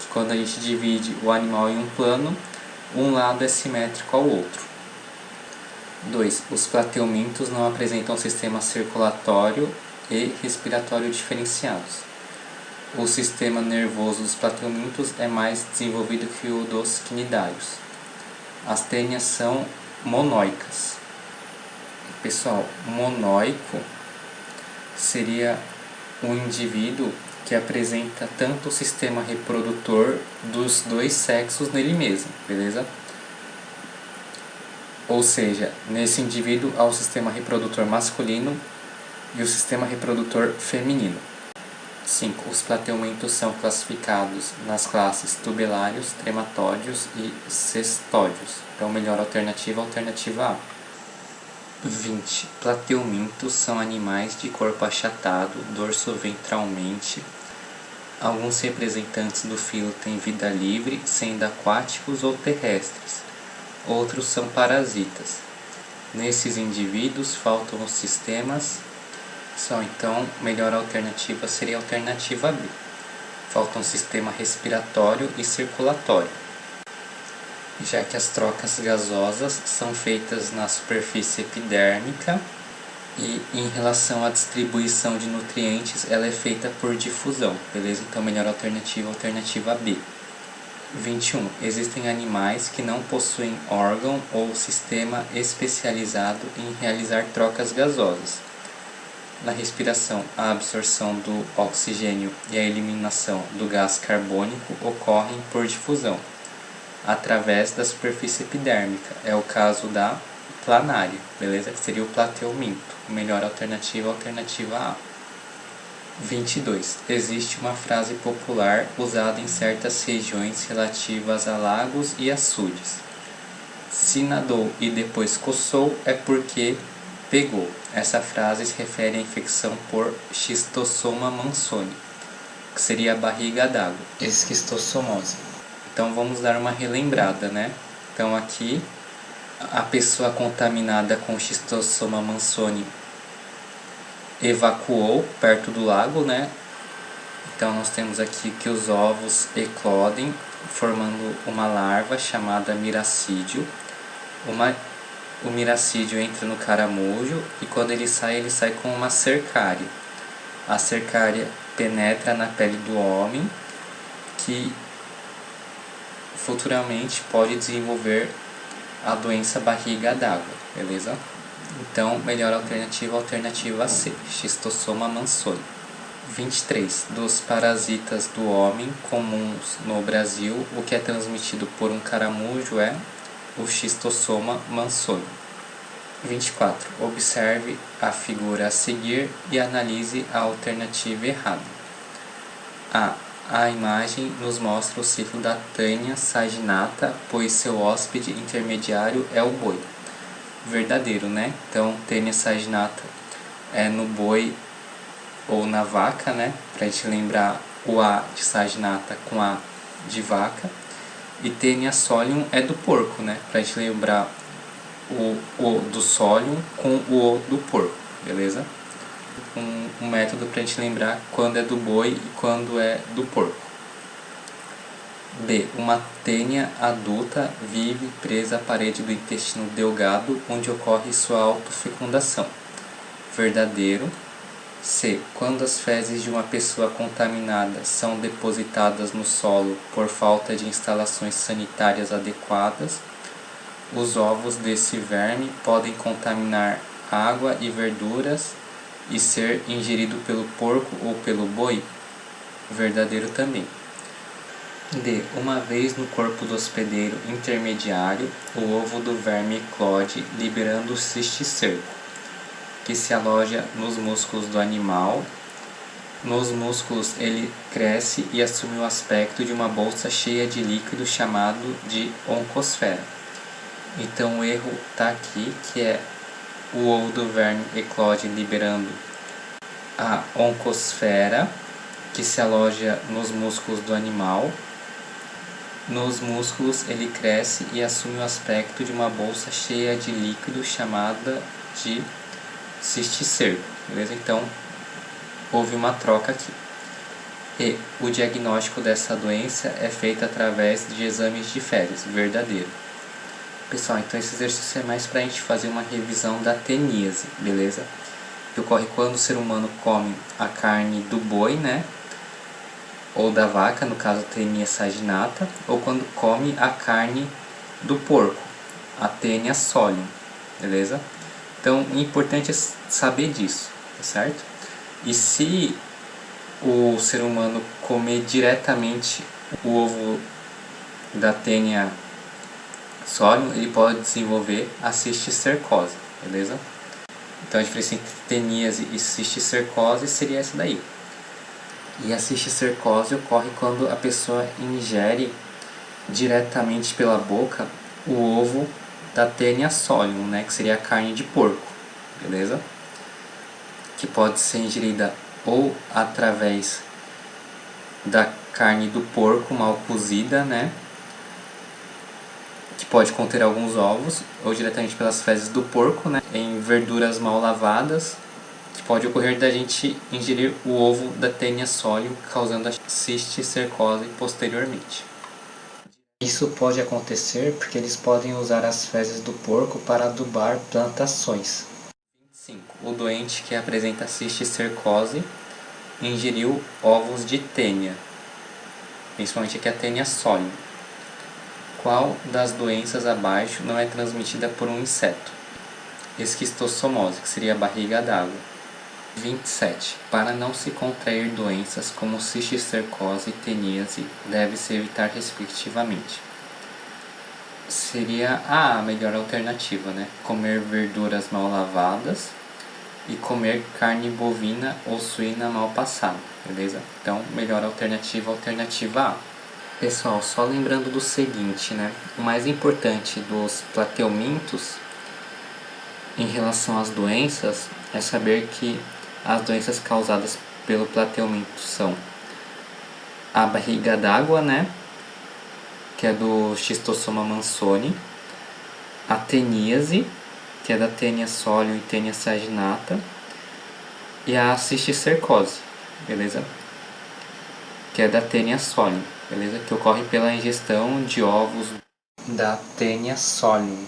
Que quando a gente divide o animal em um plano, um lado é simétrico ao outro. 2. Os plateumintos não apresentam sistema circulatório e respiratório diferenciados. O sistema nervoso dos plateumintos é mais desenvolvido que o dos cnidários. As tênias são monóicas. Pessoal, monóico seria um indivíduo que apresenta tanto o sistema reprodutor dos dois sexos nele mesmo, beleza? Ou seja, nesse indivíduo há o sistema reprodutor masculino e o sistema reprodutor feminino. 5. Os plateumintos são classificados nas classes tubelários, trematódios e cestódios. Então, melhor alternativa A. 20. Plateumintos são animais de corpo achatado, dorso-ventralmente. Alguns representantes do filo têm vida livre, sendo aquáticos ou terrestres. Outros são parasitas. Nesses indivíduos faltam os sistemas. Então, melhor alternativa seria a alternativa B. Faltam um sistema respiratório e circulatório, já que as trocas gasosas são feitas na superfície epidérmica e em relação à distribuição de nutrientes ela é feita por difusão, beleza? Então, melhor alternativa B. 21. Existem animais que não possuem órgão ou sistema especializado em realizar trocas gasosas. Na respiração, a absorção do oxigênio e a eliminação do gás carbônico ocorrem por difusão, através da superfície epidérmica. É o caso da planária, beleza? Que seria o plateuminto. Melhor alternativa A. 22. Existe uma frase popular usada em certas regiões relativas a lagos e açudes. Se nadou e depois coçou, é porque pegou. Essa frase se refere à infecção por Schistossoma mansoni, que seria a barriga d'água, esquistossomose. Então vamos dar uma relembrada, né? Então aqui a pessoa contaminada com Schistossoma mansoni evacuou perto do lago, né? Então nós temos aqui que os ovos eclodem formando uma larva chamada miracídio. O miracídio entra no caramujo e quando ele sai com uma cercária. A cercária penetra na pele do homem, que futuramente pode desenvolver a doença barriga d'água, beleza? Então, melhor alternativa C, Schistossoma mansoni. 23. Dos parasitas do homem comuns no Brasil, o que é transmitido por um caramujo é o Schistossoma mansoni. 24. Observe a figura a seguir e analise a alternativa errada. A imagem nos mostra o ciclo da Tânia saginata, pois seu hóspede intermediário é o boi. Verdadeiro, né? Então, Tânia saginata é no boi ou na vaca, né? Pra gente lembrar o A de saginata com A de vaca. E Tânia solium é do porco, né? Pra gente lembrar o O do solium com o O do porco, beleza? Um método pra gente lembrar quando é do boi e quando é do porco. B. Uma tênia adulta vive presa à parede do intestino delgado, onde ocorre sua autofecundação. Verdadeiro. C. Quando as fezes de uma pessoa contaminada são depositadas no solo por falta de instalações sanitárias adequadas, os ovos desse verme podem contaminar água e verduras e ser ingerido pelo porco ou pelo boi? Verdadeiro também. D. Uma vez no corpo do hospedeiro intermediário, o ovo do verme eclode, liberando o cisticerco, que se aloja nos músculos do animal nos músculos ele cresce e assume o aspecto de uma bolsa cheia de líquido chamado de oncosfera. Então o erro está aqui, que é o ovo do verme eclode liberando a oncosfera, que se aloja nos músculos do animal. Nos músculos ele cresce e assume o aspecto de uma bolsa cheia de líquido chamada de cisticerco, beleza? Então houve uma troca aqui. E o diagnóstico dessa doença é feito através de exames de fezes, verdadeiro. Pessoal, então esse exercício é mais para a gente fazer uma revisão da teníase, beleza? Que ocorre quando o ser humano come a carne do boi, né? Ou da vaca, no caso Taenia saginata, ou quando come a carne do porco, a Taenia solium, beleza? Então, o importante é saber disso, tá certo? E se o ser humano comer diretamente o ovo da Taenia solium, ele pode desenvolver a cisticercose, beleza? Então a diferença entre teníase e cisticercose seria essa daí. E a cisticercose ocorre quando a pessoa ingere diretamente pela boca o ovo da Taenia solium, né, que seria a carne de porco, beleza? Que pode ser ingerida ou através da carne do porco mal cozida, né, que pode conter alguns ovos, ou diretamente pelas fezes do porco, né, em verduras mal lavadas, que pode ocorrer da gente ingerir o ovo da Taenia solium, causando a cisticercose posteriormente. Isso pode acontecer porque eles podem usar as fezes do porco para adubar plantações. 25. O doente que apresenta cisticercose ingeriu ovos de Taenia, principalmente aqui a Taenia solium. Qual das doenças abaixo não é transmitida por um inseto? Esquistossomose, que seria a barriga d'água. 27. Para não se contrair doenças como cisticercose e teníase, deve-se evitar respectivamente. Seria a melhor alternativa, né? Comer verduras mal lavadas e comer carne bovina ou suína mal passada, beleza? Então, melhor alternativa A. Pessoal, só lembrando do seguinte, né? O mais importante dos plateumintos em relação às doenças é saber que as doenças causadas pelo plateuminto são a barriga d'água, né, que é do Schistosoma mansoni, a teníase, que é da Taenia solium e Taenia saginata, e a cisticercose, beleza? Que é da Taenia solium, beleza? Que ocorre pela ingestão de ovos da Taenia solium.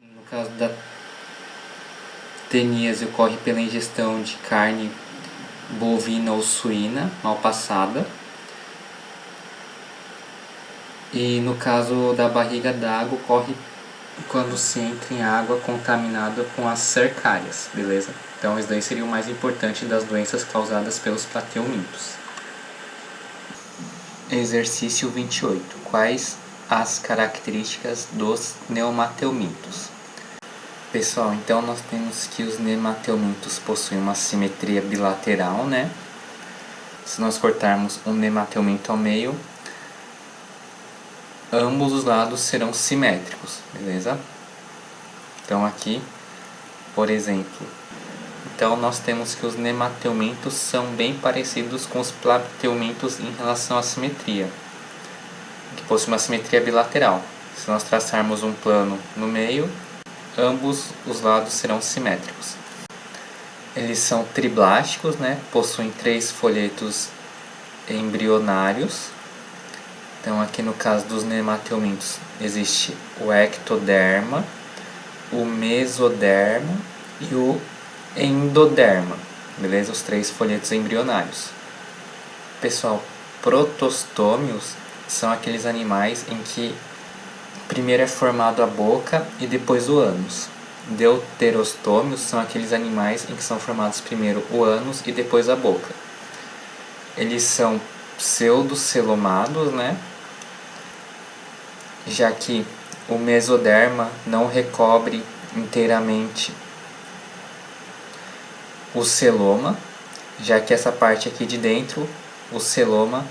No caso da teníase ocorre pela ingestão de carne bovina ou suína mal passada. E no caso da barriga d'água ocorre quando se entra em água contaminada com as cercárias, beleza? Então isso daí seria o mais importante das doenças causadas pelos plateumintos. Exercício 28. Quais as características dos neomateumintos? Pessoal, então nós temos que os nemateumintos possuem uma simetria bilateral, né? Se nós cortarmos um nemateuminto ao meio, ambos os lados serão simétricos, beleza? Então aqui, por exemplo, então nós temos que os nemateumintos são bem parecidos com os plateumintos em relação à simetria, que possui uma simetria bilateral. Se nós traçarmos um plano no meio, ambos os lados serão simétricos. Eles são triblásticos, né? Possuem 3 folhetos embrionários. Então aqui no caso dos nemateumintos existe o ectoderma, o mesoderma e o endoderma, beleza? Os 3 folhetos embrionários. Pessoal, protostômios são aqueles animais em que primeiro é formado a boca e depois o ânus. Deuterostômios são aqueles animais em que são formados primeiro o ânus e depois a boca. Eles são pseudocelomados, né? Já que o mesoderma não recobre inteiramente o celoma, já que essa parte aqui de dentro, o celoma,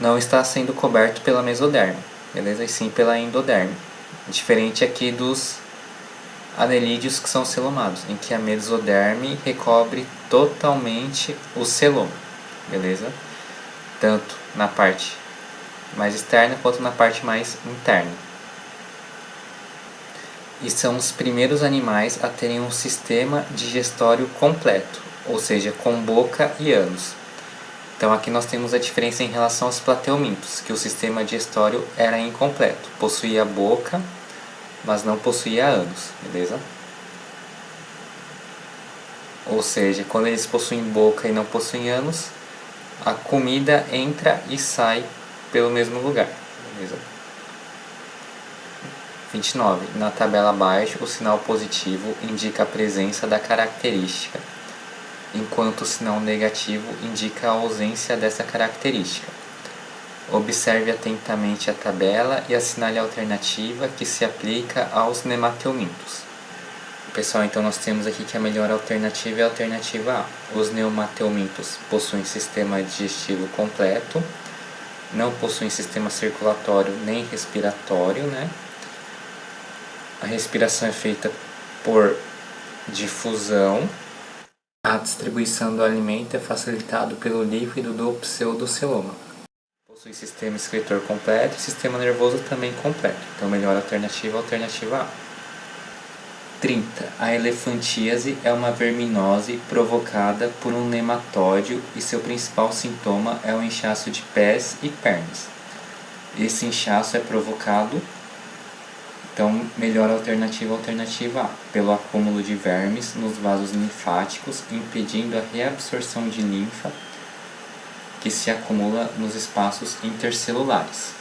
não está sendo coberto pela mesoderme, beleza? E sim pela endoderme. Diferente aqui dos anelídeos que são celomados, em que a mesoderme recobre totalmente o celoma, beleza? Tanto na parte mais externa quanto na parte mais interna. E são os primeiros animais a terem um sistema digestório completo, ou seja, com boca e ânus. Então aqui nós temos a diferença em relação aos plateumintos, que o sistema digestório era incompleto, possuía boca, mas não possuía ânus, beleza? Ou seja, quando eles possuem boca e não possuem ânus, a comida entra e sai pelo mesmo lugar, beleza? 29. Na tabela abaixo, o sinal positivo indica a presença da característica, enquanto o sinal negativo indica a ausência dessa característica. Observe atentamente a tabela e assinale a alternativa que se aplica aos nemateumintos. Pessoal, então nós temos aqui que a melhor alternativa é a alternativa A. Os neomateumintos possuem sistema digestivo completo, não possuem sistema circulatório nem respiratório, né? A respiração é feita por difusão. A distribuição do alimento é facilitado pelo líquido do pseudoceloma. Possui sistema excretor completo e sistema nervoso também completo. Então, melhor alternativa, alternativa A. 30. A elefantíase é uma verminose provocada por um nematóide e seu principal sintoma é o inchaço de pés e pernas. Esse inchaço é provocado, então, melhor alternativa, alternativa A, pelo acúmulo de vermes nos vasos linfáticos, impedindo a reabsorção de linfa que se acumula nos espaços intercelulares.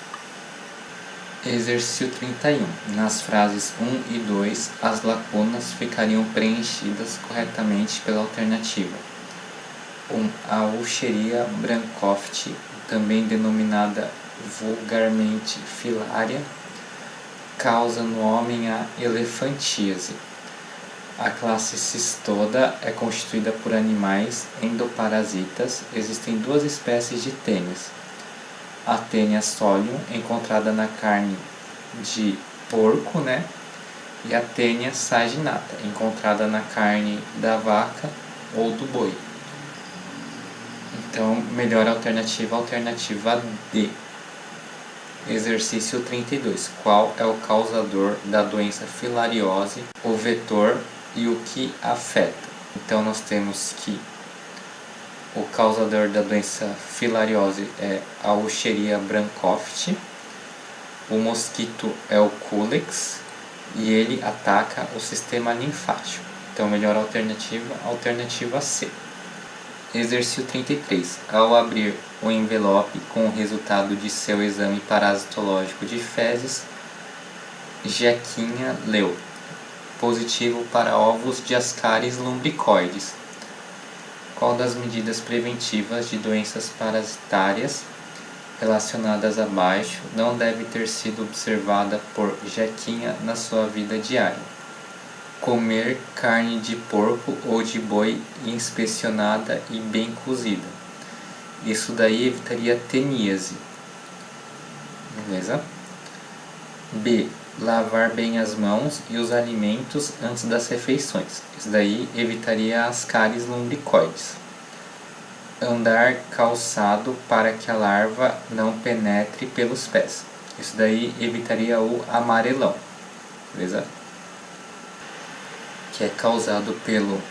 Exercício 31. Nas frases 1 e 2, as lacunas ficariam preenchidas corretamente pela alternativa 1. A Wucheria bancroft, também denominada vulgarmente filária, causa no homem a elefantíase. A classe Cistoda é constituída por animais endoparasitas. Existem duas espécies de tênias. A tênia solium, encontrada na carne de porco, né? E a tênia saginata, encontrada na carne da vaca ou do boi. Então, melhor alternativa, alternativa D. Exercício 32. Qual é o causador da doença filariose, o vetor e o que afeta? Então nós temos que o causador da doença filariose é a Wucheria bancroft, o mosquito é o Culex e ele ataca o sistema linfático. Então melhor alternativa, alternativa C. Exercício 33. Ao abrir o envelope com o resultado de seu exame parasitológico de fezes, Jequinha leu: positivo para ovos de ascaris lumbricoides. Qual das medidas preventivas de doenças parasitárias relacionadas abaixo não deve ter sido observada por Jequinha na sua vida diária? Comer carne de porco ou de boi inspecionada e bem cozida. Isso daí evitaria teníase. Beleza? B. Lavar bem as mãos e os alimentos antes das refeições. Isso daí evitaria as cáries lumbricoides. Andar calçado para que a larva não penetre pelos pés. Isso daí evitaria o amarelão. Beleza? Que é causado pelo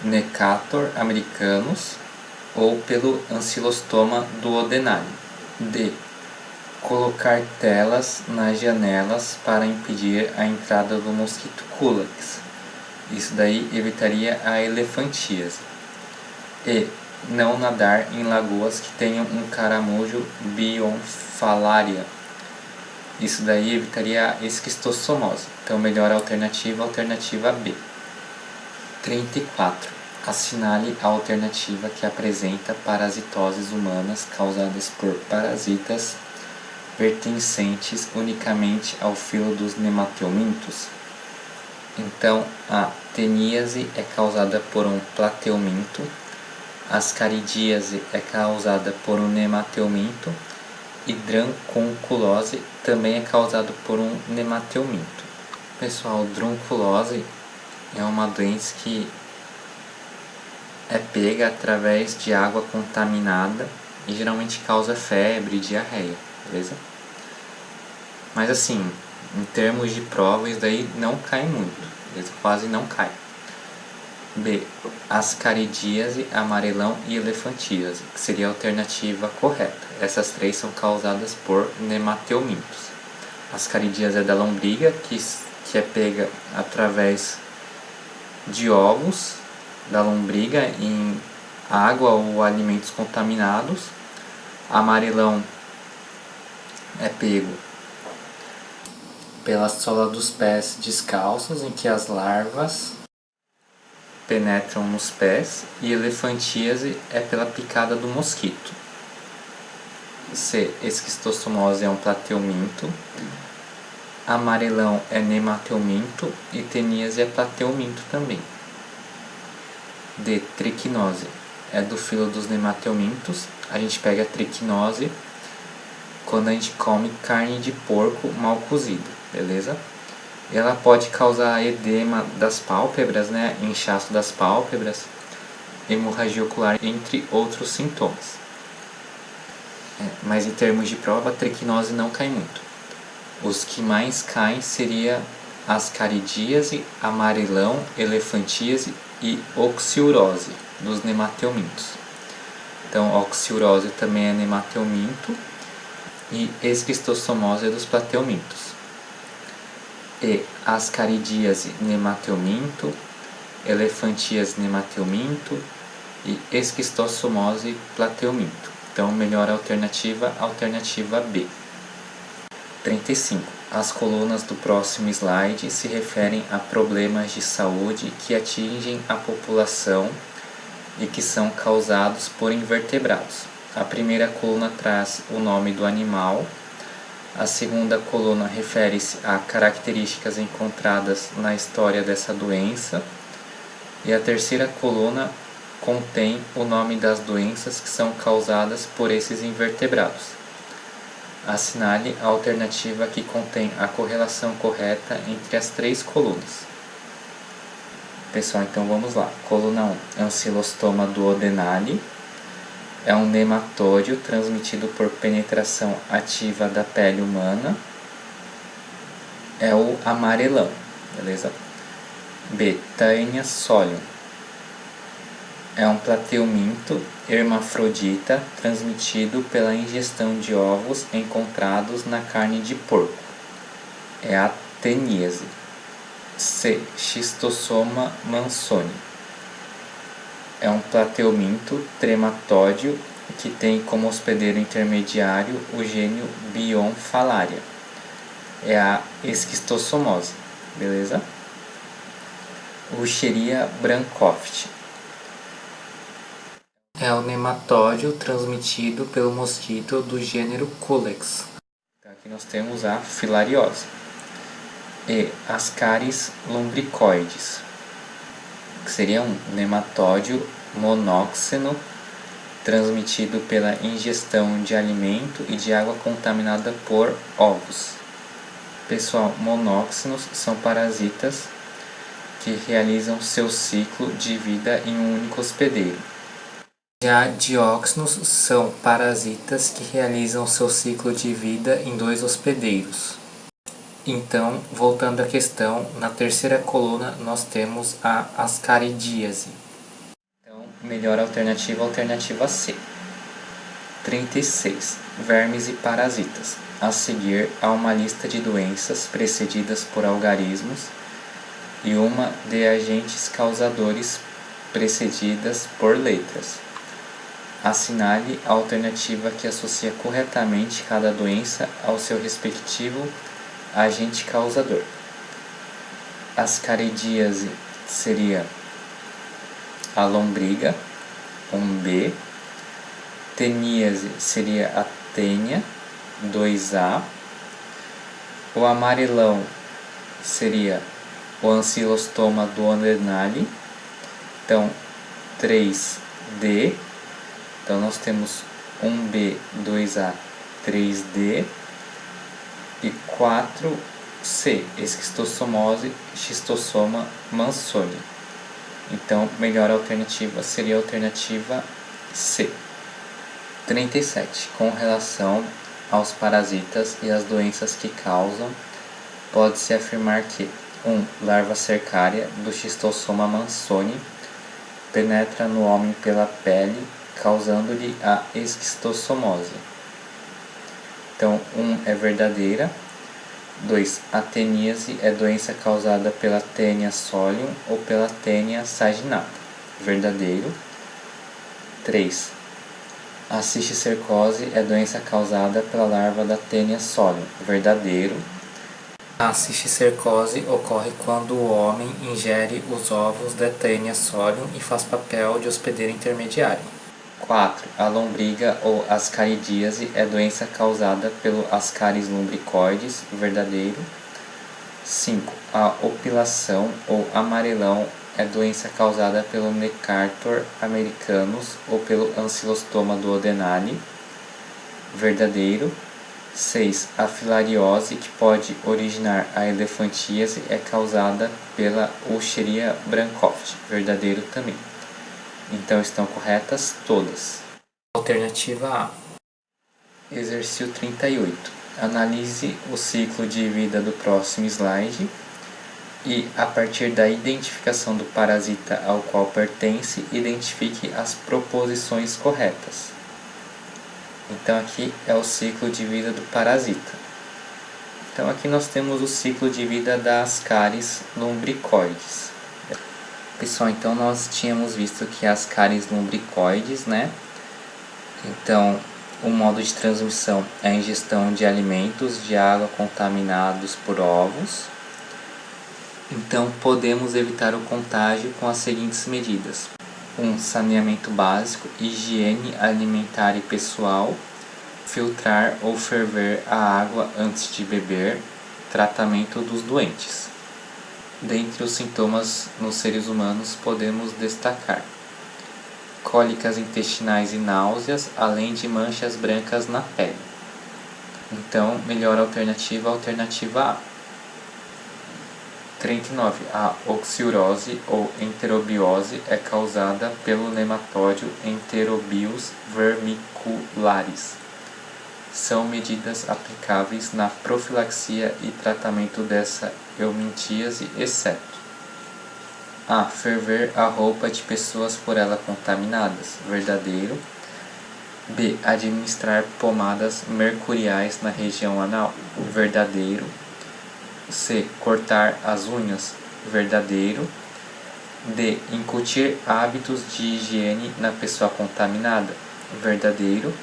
Necator americanus ou pelo Ancylostoma duodenale. D. Colocar telas nas janelas para impedir a entrada do mosquito Culex. Isso daí evitaria a elefantíase. E. Não nadar em lagoas que tenham um caramujo bionfalaria. Isso daí evitaria a esquistossomose. Então, melhor alternativa, alternativa B. 34. Assinale a alternativa que apresenta parasitoses humanas causadas por parasitas pertencentes unicamente ao filo dos nemateumintos. Então, a teníase é causada por um plateuminto, a ascaridíase é causada por um nemateuminto e dracunculose também é causado por um nemateuminto. Pessoal, drunculose é uma doença que é pega através de água contaminada e geralmente causa febre e diarreia, beleza? Mas assim, em termos de prova, isso daí não cai muito, beleza? Quase não cai. B. Ascaridíase, amarelão e elefantíase, que seria a alternativa correta. Essas três são causadas por nemateumintos. Ascaridíase é da lombriga, que é pega através de ovos da lombriga em água ou alimentos contaminados. Amarelão é pego pela sola dos pés descalços, em que as larvas penetram nos pés, e elefantíase é pela picada do mosquito. C. Esquistossomose é um plateuminto. Amarelão é nemateuminto e teníase é plateuminto também. D. Triquinose é do filo dos nemateumintos. A gente pega a triquinose quando a gente come carne de porco mal cozida, beleza? Ela pode causar edema das pálpebras, né? Inchaço das pálpebras, hemorragia ocular, entre outros sintomas. Mas em termos de prova, a triquinose não cai muito. Os que mais caem seria ascaridíase, amarelão, elefantíase e oxiurose dos nemateumintos. Então, oxiurose também é nemateuminto e esquistossomose é dos plateumintos. E ascaridíase, nemateuminto, elefantíase, nemateuminto e esquistossomose, plateuminto. Então, melhor alternativa, alternativa B. 35. As colunas do próximo slide se referem a problemas de saúde que atingem a população e que são causados por invertebrados. A primeira coluna traz o nome do animal, a segunda coluna refere-se a características encontradas na história dessa doença, e a terceira coluna contém o nome das doenças que são causadas por esses invertebrados. Assinale a alternativa que contém a correlação correta entre as três colunas. Pessoal, então vamos lá. Coluna 1, Ancylostoma duodenale. É um nematóide transmitido por penetração ativa da pele humana. É o amarelão, beleza? B. Taenia solium. É um plateuminto hermafrodita transmitido pela ingestão de ovos encontrados na carne de porco. É a teníase. C. Schistossoma mansoni. É um plateuminto trematódio que tem como hospedeiro intermediário o gênio Bionfalaria. É a esquistossomose, beleza? Wucheria brancoft. É o nematóide transmitido pelo mosquito do gênero Culex. Então, aqui nós temos a filariose. E Ascaris lumbricoides, que seria um nematóide monóxeno transmitido pela ingestão de alimento e de água contaminada por ovos. Pessoal, monóxinos são parasitas que realizam seu ciclo de vida em um único hospedeiro. Já dióxinos são parasitas que realizam seu ciclo de vida em dois hospedeiros. Então, voltando à questão, na terceira coluna nós temos a ascaridíase. Então, melhor alternativa, alternativa C. 36. Vermes e parasitas. A seguir há uma lista de doenças precedidas por algarismos e uma de agentes causadores precedidas por letras. Assinale a alternativa que associa corretamente cada doença ao seu respectivo agente causador. Ascaridíase seria a lombriga, um B. Teníase seria a tênia, 2A. O amarelão seria o ancilostoma duodenale. Então, 3D. Então, nós temos 1B, 2A, 3D. E 4C, esquistossoma mansoni. Então, melhor alternativa seria a alternativa C. 37. Com relação aos parasitas e as doenças que causam, pode-se afirmar que 1. Larva cercária do Schistossoma mansoni penetra no homem pela pele, causando-lhe a esquistossomose. Então, 1 é verdadeira. 2. A teníase é doença causada pela Taenia solium ou pela Taenia saginata. Verdadeiro. 3. A cisticercose é doença causada pela larva da Taenia solium. Verdadeiro. A cisticercose ocorre quando o homem ingere os ovos da Taenia solium e faz papel de hospedeiro intermediário. 4. A lombriga ou ascaridíase é doença causada pelo Ascaris lumbricoides. Verdadeiro. 5. A opilação ou amarelão é doença causada pelo Necartor americanus ou pelo Ancylostoma duodenale. Verdadeiro. 6. A filariose, que pode originar a elefantíase, é causada pela Wucheria brancoft. Verdadeiro também. Então estão corretas todas. Alternativa A. Exercício 38. Analise o ciclo de vida do próximo slide e, a partir da identificação do parasita ao qual pertence, identifique as proposições corretas. Então aqui é o ciclo de vida do parasita. Então aqui nós temos o ciclo de vida das Ascaris lumbricoides. Pessoal, então nós tínhamos visto que as Ascaris lumbricoides, né? Então, o modo de transmissão é a ingestão de alimentos de água contaminados por ovos. Então, podemos evitar o contágio com as seguintes medidas: 1. Saneamento básico, higiene alimentar e pessoal, filtrar ou ferver a água antes de beber, tratamento dos doentes. Dentre os sintomas nos seres humanos podemos destacar cólicas intestinais e náuseas, além de manchas brancas na pele. Então, melhor alternativa, a alternativa A. 39. A oxiurose ou enterobiose é causada pelo nematóide Enterobius vermicularis. São medidas aplicáveis na profilaxia e tratamento dessa eumintíase, exceto: A. Ferver a roupa de pessoas por ela contaminadas. Verdadeiro. B. Administrar pomadas mercuriais na região anal. Verdadeiro. C. Cortar as unhas. Verdadeiro. D. Incutir hábitos de higiene na pessoa contaminada. Verdadeiro.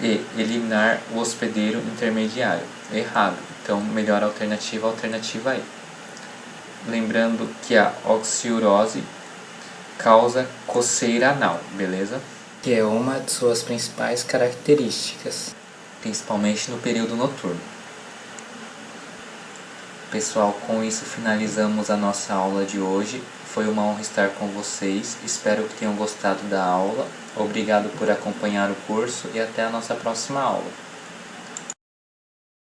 E. Eliminar o hospedeiro intermediário. Errado. Então, melhor alternativa, a alternativa E. Lembrando que a oxiurose causa coceira anal, beleza? Que é uma de suas principais características, principalmente no período noturno. Pessoal, com isso finalizamos a nossa aula de hoje. Foi uma honra estar com vocês. Espero que tenham gostado da aula. Obrigado por acompanhar o curso e até a nossa próxima aula.